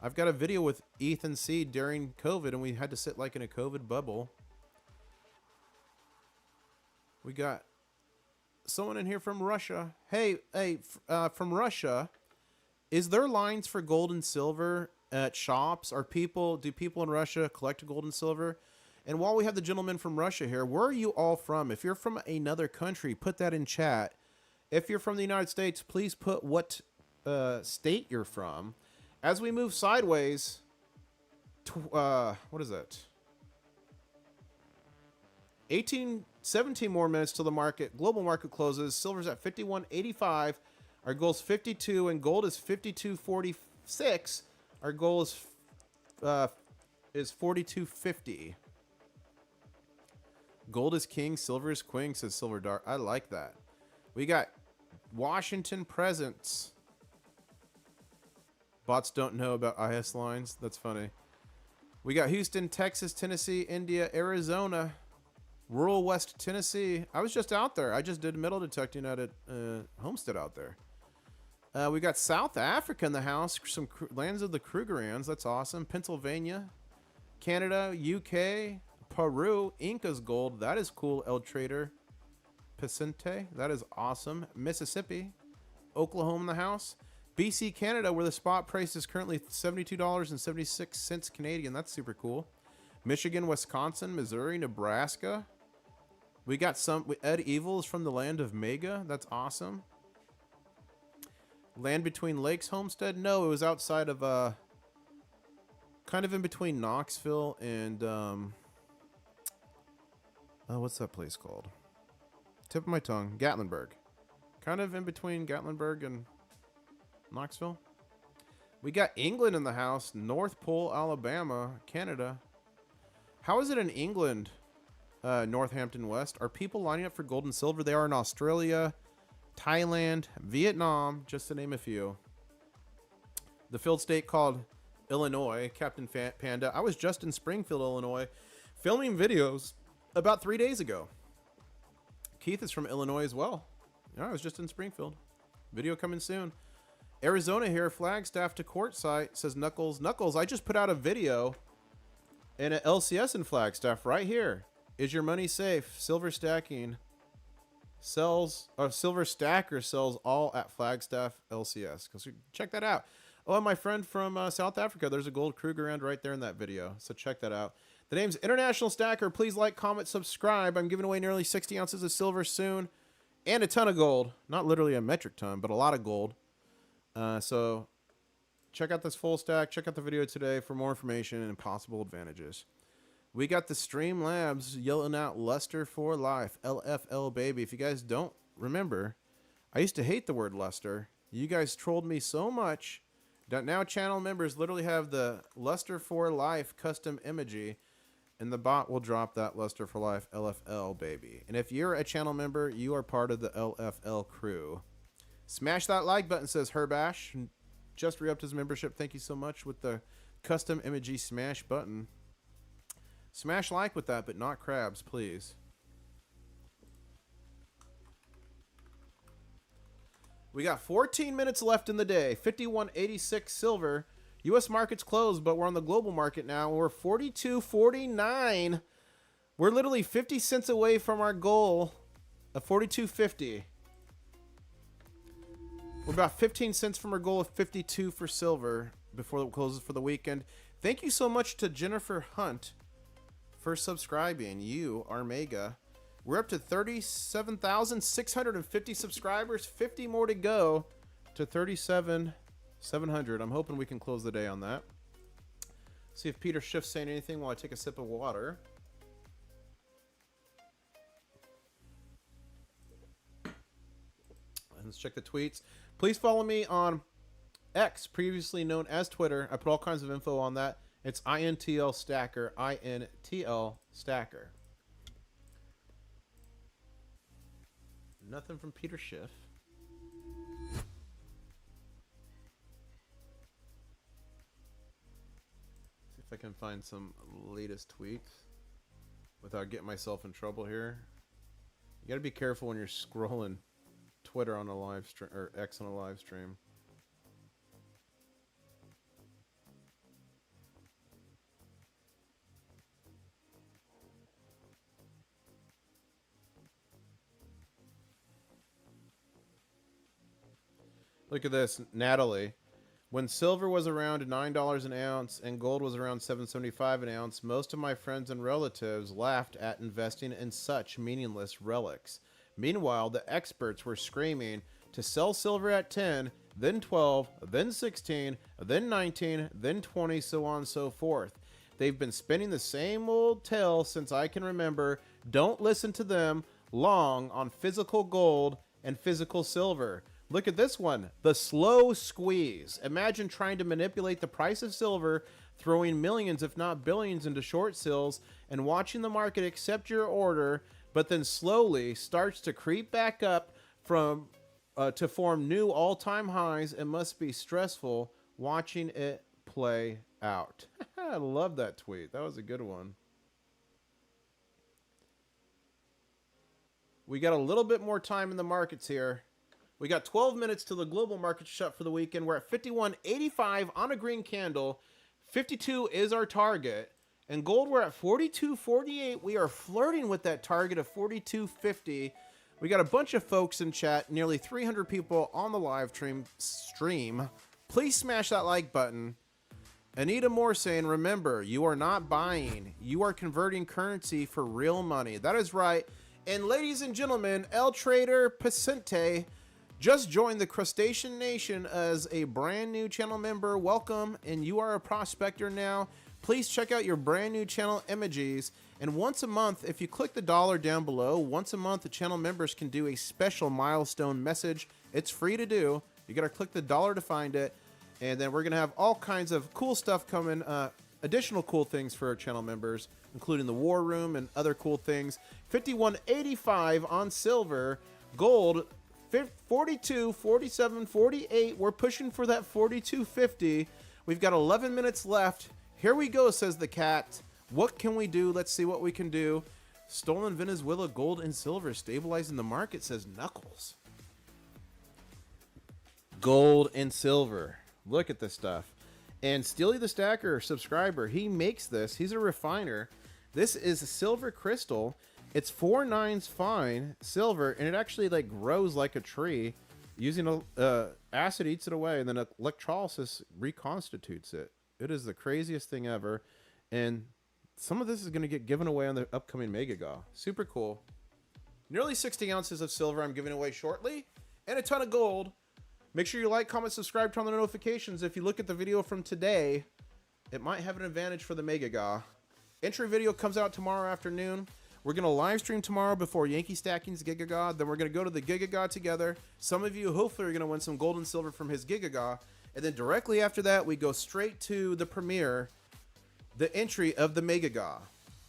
[SPEAKER 1] I've got a video with Ethan C. during COVID, and we had to sit like in a COVID bubble. We got someone in here from Russia. Hey, from Russia. Is there lines for gold and silver at shops? Do people in Russia collect gold and silver? And while we have the gentleman from Russia here, where are you all from? If you're from another country, put that in chat. If you're from the United States, please put what state you're from. As we move sideways, what is it? 17 more minutes till the market. Global market closes. Silver's at 51.85. Our goal is 52, and gold is 52.46. Our goal is 42.50. Gold is king, silver is queen, says Silver Dart. I like that. We got Washington presents. Bots don't know about IS lines. That's funny. We got Houston, Texas, Tennessee, India, Arizona, rural West Tennessee. I was just out there. I just did metal detecting at Homestead out there. We got South Africa in the house, some lands of the Krugerrands. That's awesome. Pennsylvania, Canada, UK, Peru, Inca's gold. That is cool. El Trader, Pacente. That is awesome. Mississippi, Oklahoma in the house. BC, Canada, where the spot price is currently $72.76 Canadian. That's super cool. Michigan, Wisconsin, Missouri, Nebraska. We got some. Ed Evil is from the land of Mega. That's awesome. Land Between Lakes Homestead? No, it was outside of kind of in between Knoxville and what's that place called? Tip of my tongue. Gatlinburg. Kind of in between Gatlinburg and Knoxville. We got England in the house. North Pole, Alabama, Canada. How is it in England, Northampton West? Are people lining up for gold and silver? They are in Australia, Thailand, Vietnam, just to name a few. The field state called Illinois, Captain Panda. I was just in Springfield, Illinois, filming videos about 3 days ago. Keith is from Illinois as well. Yeah, I was just in Springfield. Video coming soon. Arizona here, Flagstaff to Quartzsite, says Knuckles. Knuckles, I just put out a video in an LCS in Flagstaff right here. Is your money safe? Silver stacking sells, or Silver Stacker sells all at Flagstaff LCS. Check that out. Oh, and my friend from South Africa, there's a gold Krugerrand right there in that video. So check that out. The name's International Stacker. Please like, comment, subscribe. I'm giving away nearly 60 ounces of silver soon and a ton of gold. Not literally a metric ton, but a lot of gold. So check out this full stack. Check out the video today for more information and possible advantages. We got the Stream Labs yelling out Luster for life. LFL baby. If you guys don't remember, I used to hate the word Luster. You guys trolled me so much that now channel members literally have the Luster for life custom emoji, and the bot will drop that Luster for life LFL baby. And if you're a channel member, you are part of the LFL crew. Smash that like button, says Herbash. just re-upped his membership. Thank you so much with the custom emoji smash button. Smash like with that, but not crabs, please. We got 14 minutes left in the day. 51.86 silver. U.S. market's closed, but we're on the global market now. We're 42.49. We're literally 50 cents away from our goal of 42.50. We're about 15 cents from our goal of 52 for silver before it closes for the weekend. Thank you so much to Jennifer Hunt for subscribing. You are mega. We're up to 37,650 subscribers. 50 more to go to 37,700. I'm hoping we can close the day on that. See if Peter Schiff's saying anything while I take a sip of water. And let's check the tweets. Please follow me on X, previously known as Twitter. I put all kinds of info on that. It's INTL Stacker, INTL Stacker. Nothing from Peter Schiff. See if I can find some latest tweets without getting myself in trouble here. You gotta be careful when you're scrolling Twitter on a live stream or X on a live stream. Look at this, Natalie. When silver was around $9 an ounce and gold was around $7.75 an ounce, most of my friends and relatives laughed at investing in such meaningless relics. Meanwhile, the experts were screaming to sell silver at 10, then 12, then 16, then 19, then 20, so on and so forth. They've been spinning the same old tale since I can remember. Don't listen to them. Long on physical gold and physical silver. Look at this one. The slow squeeze. Imagine trying to manipulate the price of silver, throwing millions, if not billions, into short sales and watching the market accept your order, but then slowly starts to creep back up from to form new all-time highs. It must be stressful watching it play out. I love that tweet. That was a good one. We got a little bit more time in the markets here. We got 12 minutes till the global market shut for the weekend. We're at 51.85 on a green candle. 52 is our target. And gold, we're at 42.48. We are flirting with that target of 42.50. We got a bunch of folks in chat, nearly 300 people on the live stream. Please smash that like button. Anita Moore saying, remember, you are not buying. You are converting currency for real money. That is right. And ladies and gentlemen, El Trader Pacente just joined the Crustacean Nation as a brand new channel member. Welcome, and you are a prospector now. Please check out your brand new channel emojis. And once a month, if you click the dollar down below, once a month, the channel members can do a special milestone message. It's free to do. You got to click the dollar to find it. And then we're going to have all kinds of cool stuff coming, additional cool things for our channel members, including the war room and other cool things. 51.85 on silver. Gold, 42, 47, 48. We're pushing for that 42.50. We've got 11 minutes left. Here we go, says the cat. What can we do? Let's see what we can do. Stolen Venezuela gold and silver stabilizing the market, says Knuckles. Gold and silver. Look at this stuff. And Steely the Stacker, subscriber, he makes this. He's a refiner. This is a silver crystal. It's 4 nines fine silver, and it actually like grows like a tree. Using acid eats it away, and then electrolysis reconstitutes it. It is the craziest thing ever, and some of this is going to get given away on the upcoming Mega Gaw. Super cool. Nearly 60 ounces of silver I'm giving away shortly, and a ton of gold. Make sure you like, comment, subscribe, turn on the notifications. If you look at the video from today, it might have an advantage for the Mega Gaw. Entry video comes out tomorrow afternoon. We're going to live stream tomorrow before Yankee Stacking's Giga Gaw. Then we're going to go to the Giga Gaw together. Some of you hopefully are going to win some gold and silver from his Giga Gaw. And then directly after that, we go straight to the premiere, the entry of the Mega Gaw.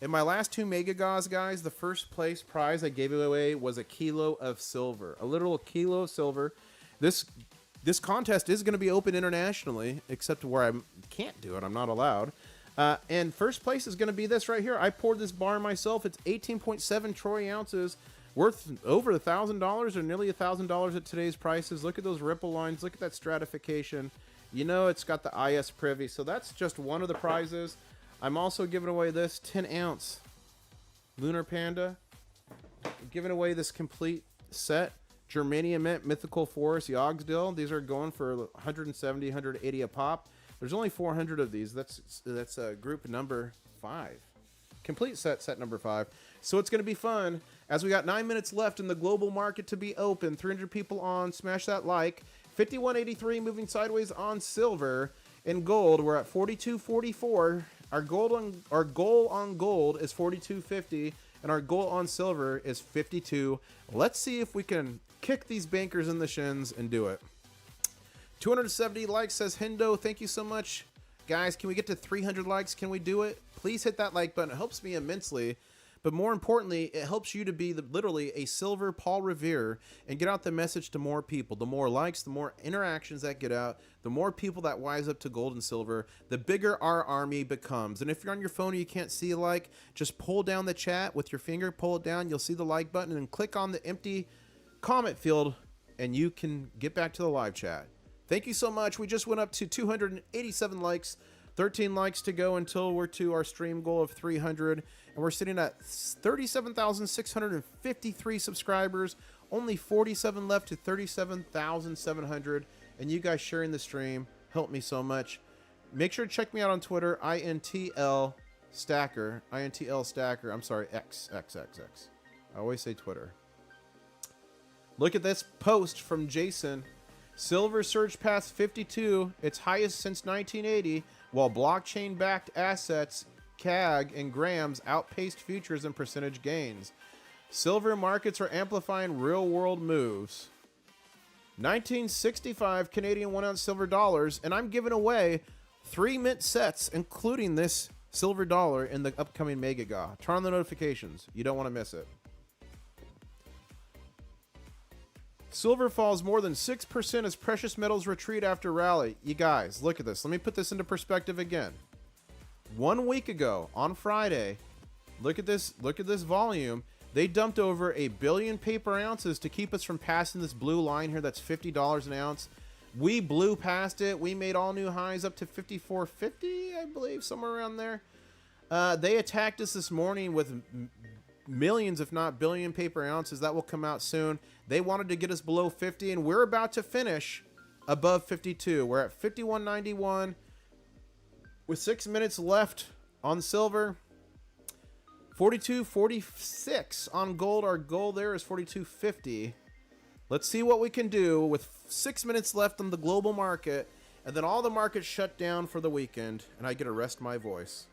[SPEAKER 1] In my last two Mega Gaws, guys, the first place prize I gave away was a kilo of silver. A literal kilo of silver. This This contest is going to be open internationally, except where I can't do it. I'm not allowed. And first place is going to be this right here. I poured this bar myself. It's 18.7 troy ounces, worth over $1,000 or nearly $1,000 at today's prices. Look at those ripple lines. Look at that stratification. You know it's got the IS Privy, so that's just one of the prizes. I'm also giving away this 10-ounce Lunar Panda. I'm giving away this complete set. Germanium Mint, Mythical Forest, Yogsdale. These are going for 170, 180 a pop. There's only 400 of these. That's group number 5. Complete set number 5. So it's going to be fun. As we got 9 minutes left in the global market to be open, 300 people on. Smash that like. 51.83 moving sideways on silver. In gold, we're at 42.44. Our goal on gold is 42.50, and our goal on silver is 52. Let's see if we can kick these bankers in the shins and do it. 270 likes, says Hendo. Thank you so much. Guys, can we get to 300 likes? Can we do it? Please hit that like button. It helps me immensely. But more importantly, it helps you to be literally a silver Paul Revere and get out the message to more people. The more likes, the more interactions that get out, the more people that wise up to gold and silver, the bigger our army becomes. And if you're on your phone and you can't see a like, just pull down the chat with your finger, pull it down, you'll see the like button, and click on the empty comment field, and you can get back to the live chat. Thank you so much. We just went up to 287 likes. 13 likes to go until we're to our stream goal of 300. And we're sitting at 37,653 subscribers. Only 47 left to 37,700. And you guys sharing the stream helped me so much. Make sure to check me out on Twitter, INTL Stacker. INTL Stacker. I'm sorry, X. I always say Twitter. Look at this post from Jason. Silver surged past 52, its highest since 1980, while blockchain-backed assets, CAG and grams outpaced futures and percentage gains. Silver markets are amplifying real-world moves. 1965 Canadian 1-ounce silver dollars, and I'm giving away 3 mint sets, including this silver dollar in the upcoming Mega Ga. Turn on the notifications. You don't want to miss it. Silver falls more than 6% as precious metals retreat after rally. You guys, look at this. Let me put this into perspective again. 1 week ago, on Friday, look at this volume. They dumped over 1 billion paper ounces to keep us from passing this blue line here. That's $50 an ounce. We blew past it. We made all new highs up to $54.50, I believe, somewhere around there. They attacked us this morning with millions, if not billion paper ounces. That will come out soon. They wanted to get us below 50, and we're about to finish above 52. We're at 51.91 with 6 minutes left on silver. 42.46 on gold. Our goal there is 42.50. Let's see what we can do with 6 minutes left on the global market, and then all the markets shut down for the weekend, and I get to rest my voice.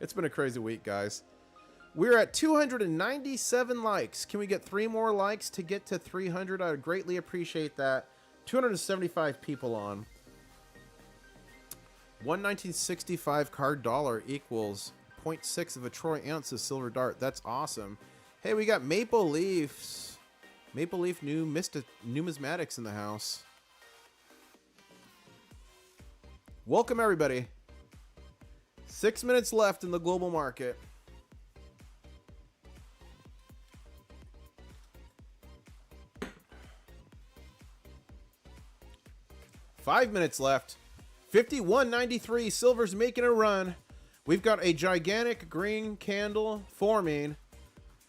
[SPEAKER 1] It's been a crazy week, guys. We're at 297 likes. Can we get 3 more likes to get to 300? I would greatly appreciate that. 275 people on. 11965 card dollar equals 0.6 of a troy ounce of silver dart. That's awesome. Hey, we got Maple Leafs. Maple Leaf numismatics in the house. Welcome, everybody. 6 minutes left in the global market. Five minutes left. 51.93. Silver's making a run. We've got a gigantic green candle forming.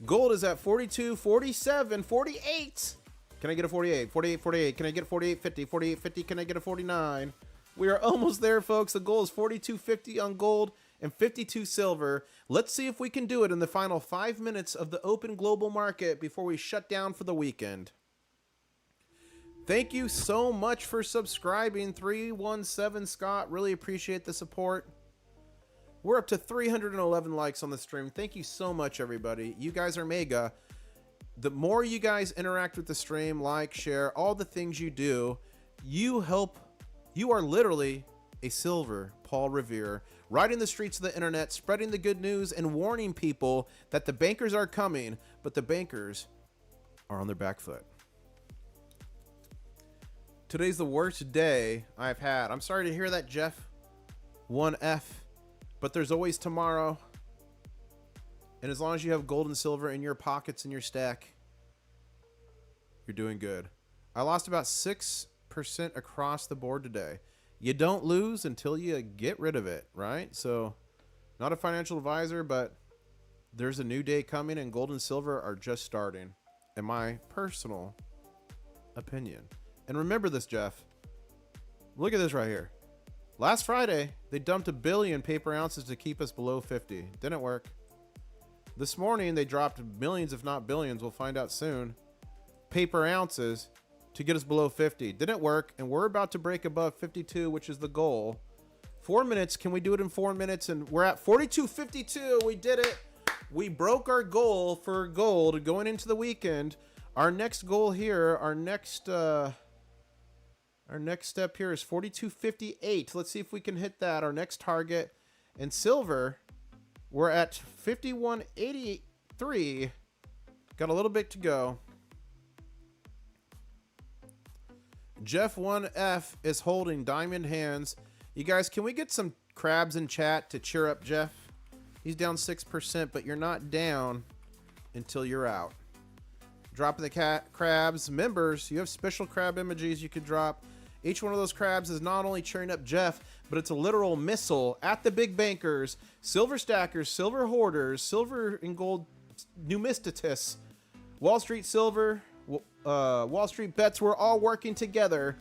[SPEAKER 1] Gold is at 42, 47, 48. Can I get a 48? 48, 48. Can I get a 48.50? 48.50. Can I get a 49? We are almost there, folks. The goal is 42.50 on gold and 52 silver. Let's see if we can do it in the final 5 minutes of the open global market before we shut down for the weekend. Thank you so much for subscribing. 317 Scott. Really appreciate the support. We're up to 311 likes on the stream. Thank you so much, everybody. You guys are mega. The more you guys interact with the stream, like, share, all the things you do, you help. You are literally a silver Paul Revere, riding the streets of the internet, spreading the good news and warning people that the bankers are coming, but the bankers are on their back foot. Today's the worst day I've had. I'm sorry to hear that, Jeff. 1F. But there's always tomorrow. And as long as you have gold and silver in your pockets in your stack, you're doing good. I lost about 6% across the board today. You don't lose until you get rid of it, right? So, not a financial advisor, but there's a new day coming and gold and silver are just starting, in my personal opinion. And remember this, Jeff. Look at this right here. Last Friday, they dumped 1 billion paper ounces to keep us below 50. Didn't work. This morning, they dropped millions, if not billions, we'll find out soon, paper ounces to get us below 50. Didn't work, and we're about to break above 52, which is the goal. 4 minutes. Can we do it in 4 minutes? And we're at 42.52. We did it. We broke our goal for gold going into the weekend. Our next goal here, our next step here is 42.58. Let's see if we can hit that. Our next target. And silver, we're at 51.83. Got a little bit to go. Jeff 1F is holding diamond hands. You guys, can we get some crabs in chat to cheer up Jeff? He's down 6%, but you're not down until you're out. Dropping the crabs. Members, you have special crab emojis you could drop. Each one of those crabs is not only cheering up Jeff, but it's a literal missile at the big bankers, silver stackers, silver hoarders, silver and gold numisticists, Wall Street silver, Wall Street bets. We're all working together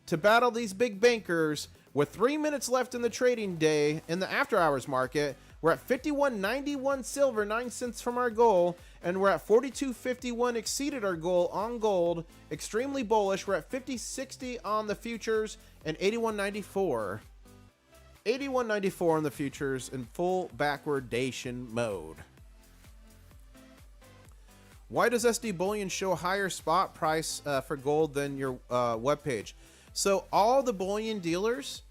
[SPEAKER 1] to battle these big bankers. With 3 minutes left in the trading day in the after hours market, we're at 51.91 silver, 9 cents from our goal, and we're at 42.51, exceeded our goal on gold. Extremely bullish. We're at 50.60 on the futures and 81.94. 81.94 on the futures in full backwardation mode. Why does SD Bullion show higher spot price for gold than your webpage? So all the bullion dealers,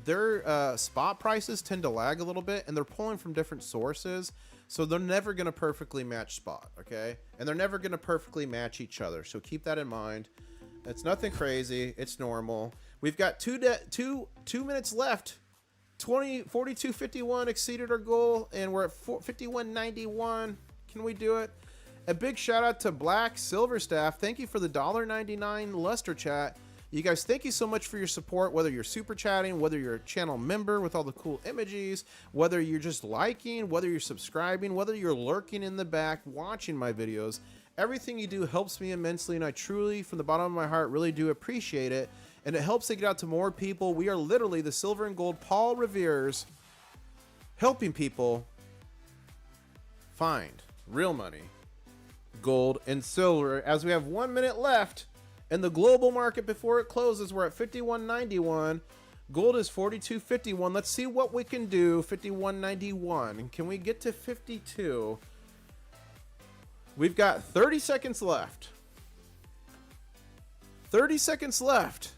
[SPEAKER 1] their spot prices tend to lag a little bit, and they're pulling from different sources. So they're never going to perfectly match spot, okay? And they're never going to perfectly match each other. So keep that in mind. It's nothing crazy. It's normal. We've got two minutes left. 42.51 exceeded our goal, and we're at 51.91. Can we do it? A big shout out to Black Silver Staff. Thank you for the $1.99 luster chat. You guys, thank you so much for your support, whether you're super chatting, whether you're a channel member with all the cool emojis, whether you're just liking, whether you're subscribing, whether you're lurking in the back, watching my videos. Everything you do helps me immensely, and I truly, from the bottom of my heart, really do appreciate it. And it helps to get out to more people. We are literally the Silver and Gold Paul Revere's, helping people find real money, gold, and silver. As we have 1 minute left in the global market before it closes, we're at 51.91. Gold is 42.51. Let's see what we can do. 51.91. Can we get to 52? We've got 30 seconds left. 30 seconds left.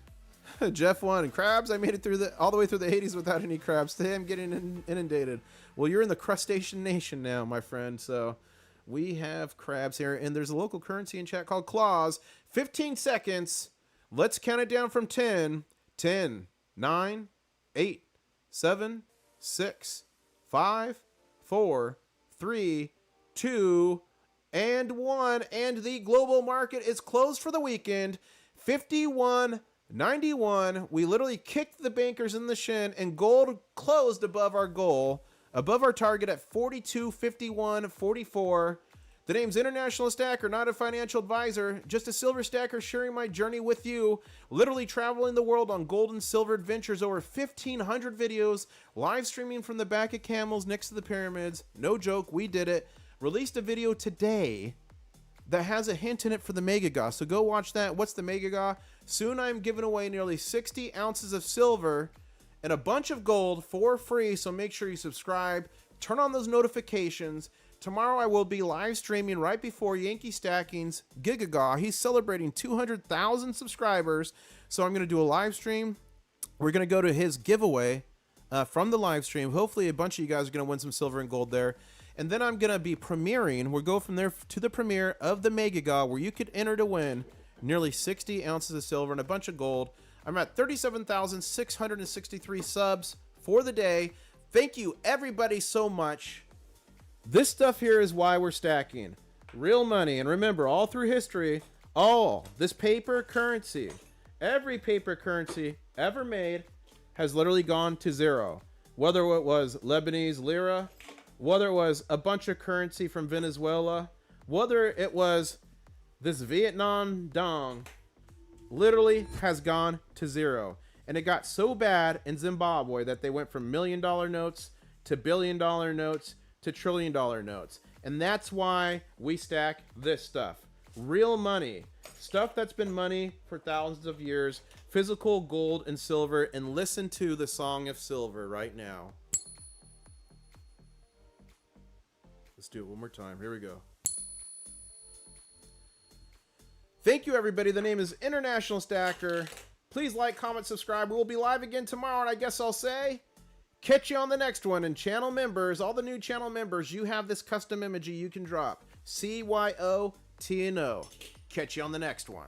[SPEAKER 1] Jeff won. Crabs, I made it through all the way through the 80s without any crabs. Today I'm getting inundated. Well, you're in the crustacean nation now, my friend. So we have crabs here, and there's a local currency in chat called claws. 15 seconds. Let's count it down from 10. 10, 9, 8, 7, 6, 5, 4, 3, 2, and 1. And the global market is closed for the weekend. 51.91. We literally kicked the bankers in the shin, and gold closed above our goal, above our target at 42.51.44. The name's International Stacker, not a financial advisor, just a silver stacker sharing my journey with you, literally traveling the world on gold and silver adventures, over 1,500 videos, live streaming from the back of camels next to the pyramids. No joke, we did it. Released a video today that has a hint in it for the Mega Gaw, so go watch that. What's the Mega Gaw? Soon I'm giving away nearly 60 ounces of silver and a bunch of gold for free, so make sure you subscribe, turn on those notifications. Tomorrow I will be live streaming right before Yankee Stacking's Gigagaw. He's celebrating 200,000 subscribers, so I'm going to do a live stream. We're going to go to his giveaway from the live stream. Hopefully a bunch of you guys are going to win some silver and gold there. And then I'm going to be premiering. We'll go from there to the premiere of the Mega Gaw, where you could enter to win nearly 60 ounces of silver, and a bunch of gold. I'm at 37,663 subs for the day. Thank you everybody so much. This stuff here is why we're stacking. Real money. And remember, all through history, this paper currency, every paper currency ever made has literally gone to zero. Whether it was Lebanese lira, whether it was a bunch of currency from Venezuela, whether it was this Vietnam dong, literally has gone to zero. And it got so bad in Zimbabwe that they went from $1 million notes to $1 billion notes to $1 trillion notes. And that's why we stack this stuff. Real money. Stuff that's been money for thousands of years. Physical gold and silver. And listen to the Song of Silver right now. Let's do it one more time. Here we go. Thank you, everybody. The name is International Stacker. Please like, comment, subscribe. We will be live again tomorrow, and I guess I'll say, catch you on the next one. And channel members, all the new channel members, you have this custom emoji you can drop. CYOTNO. Catch you on the next one.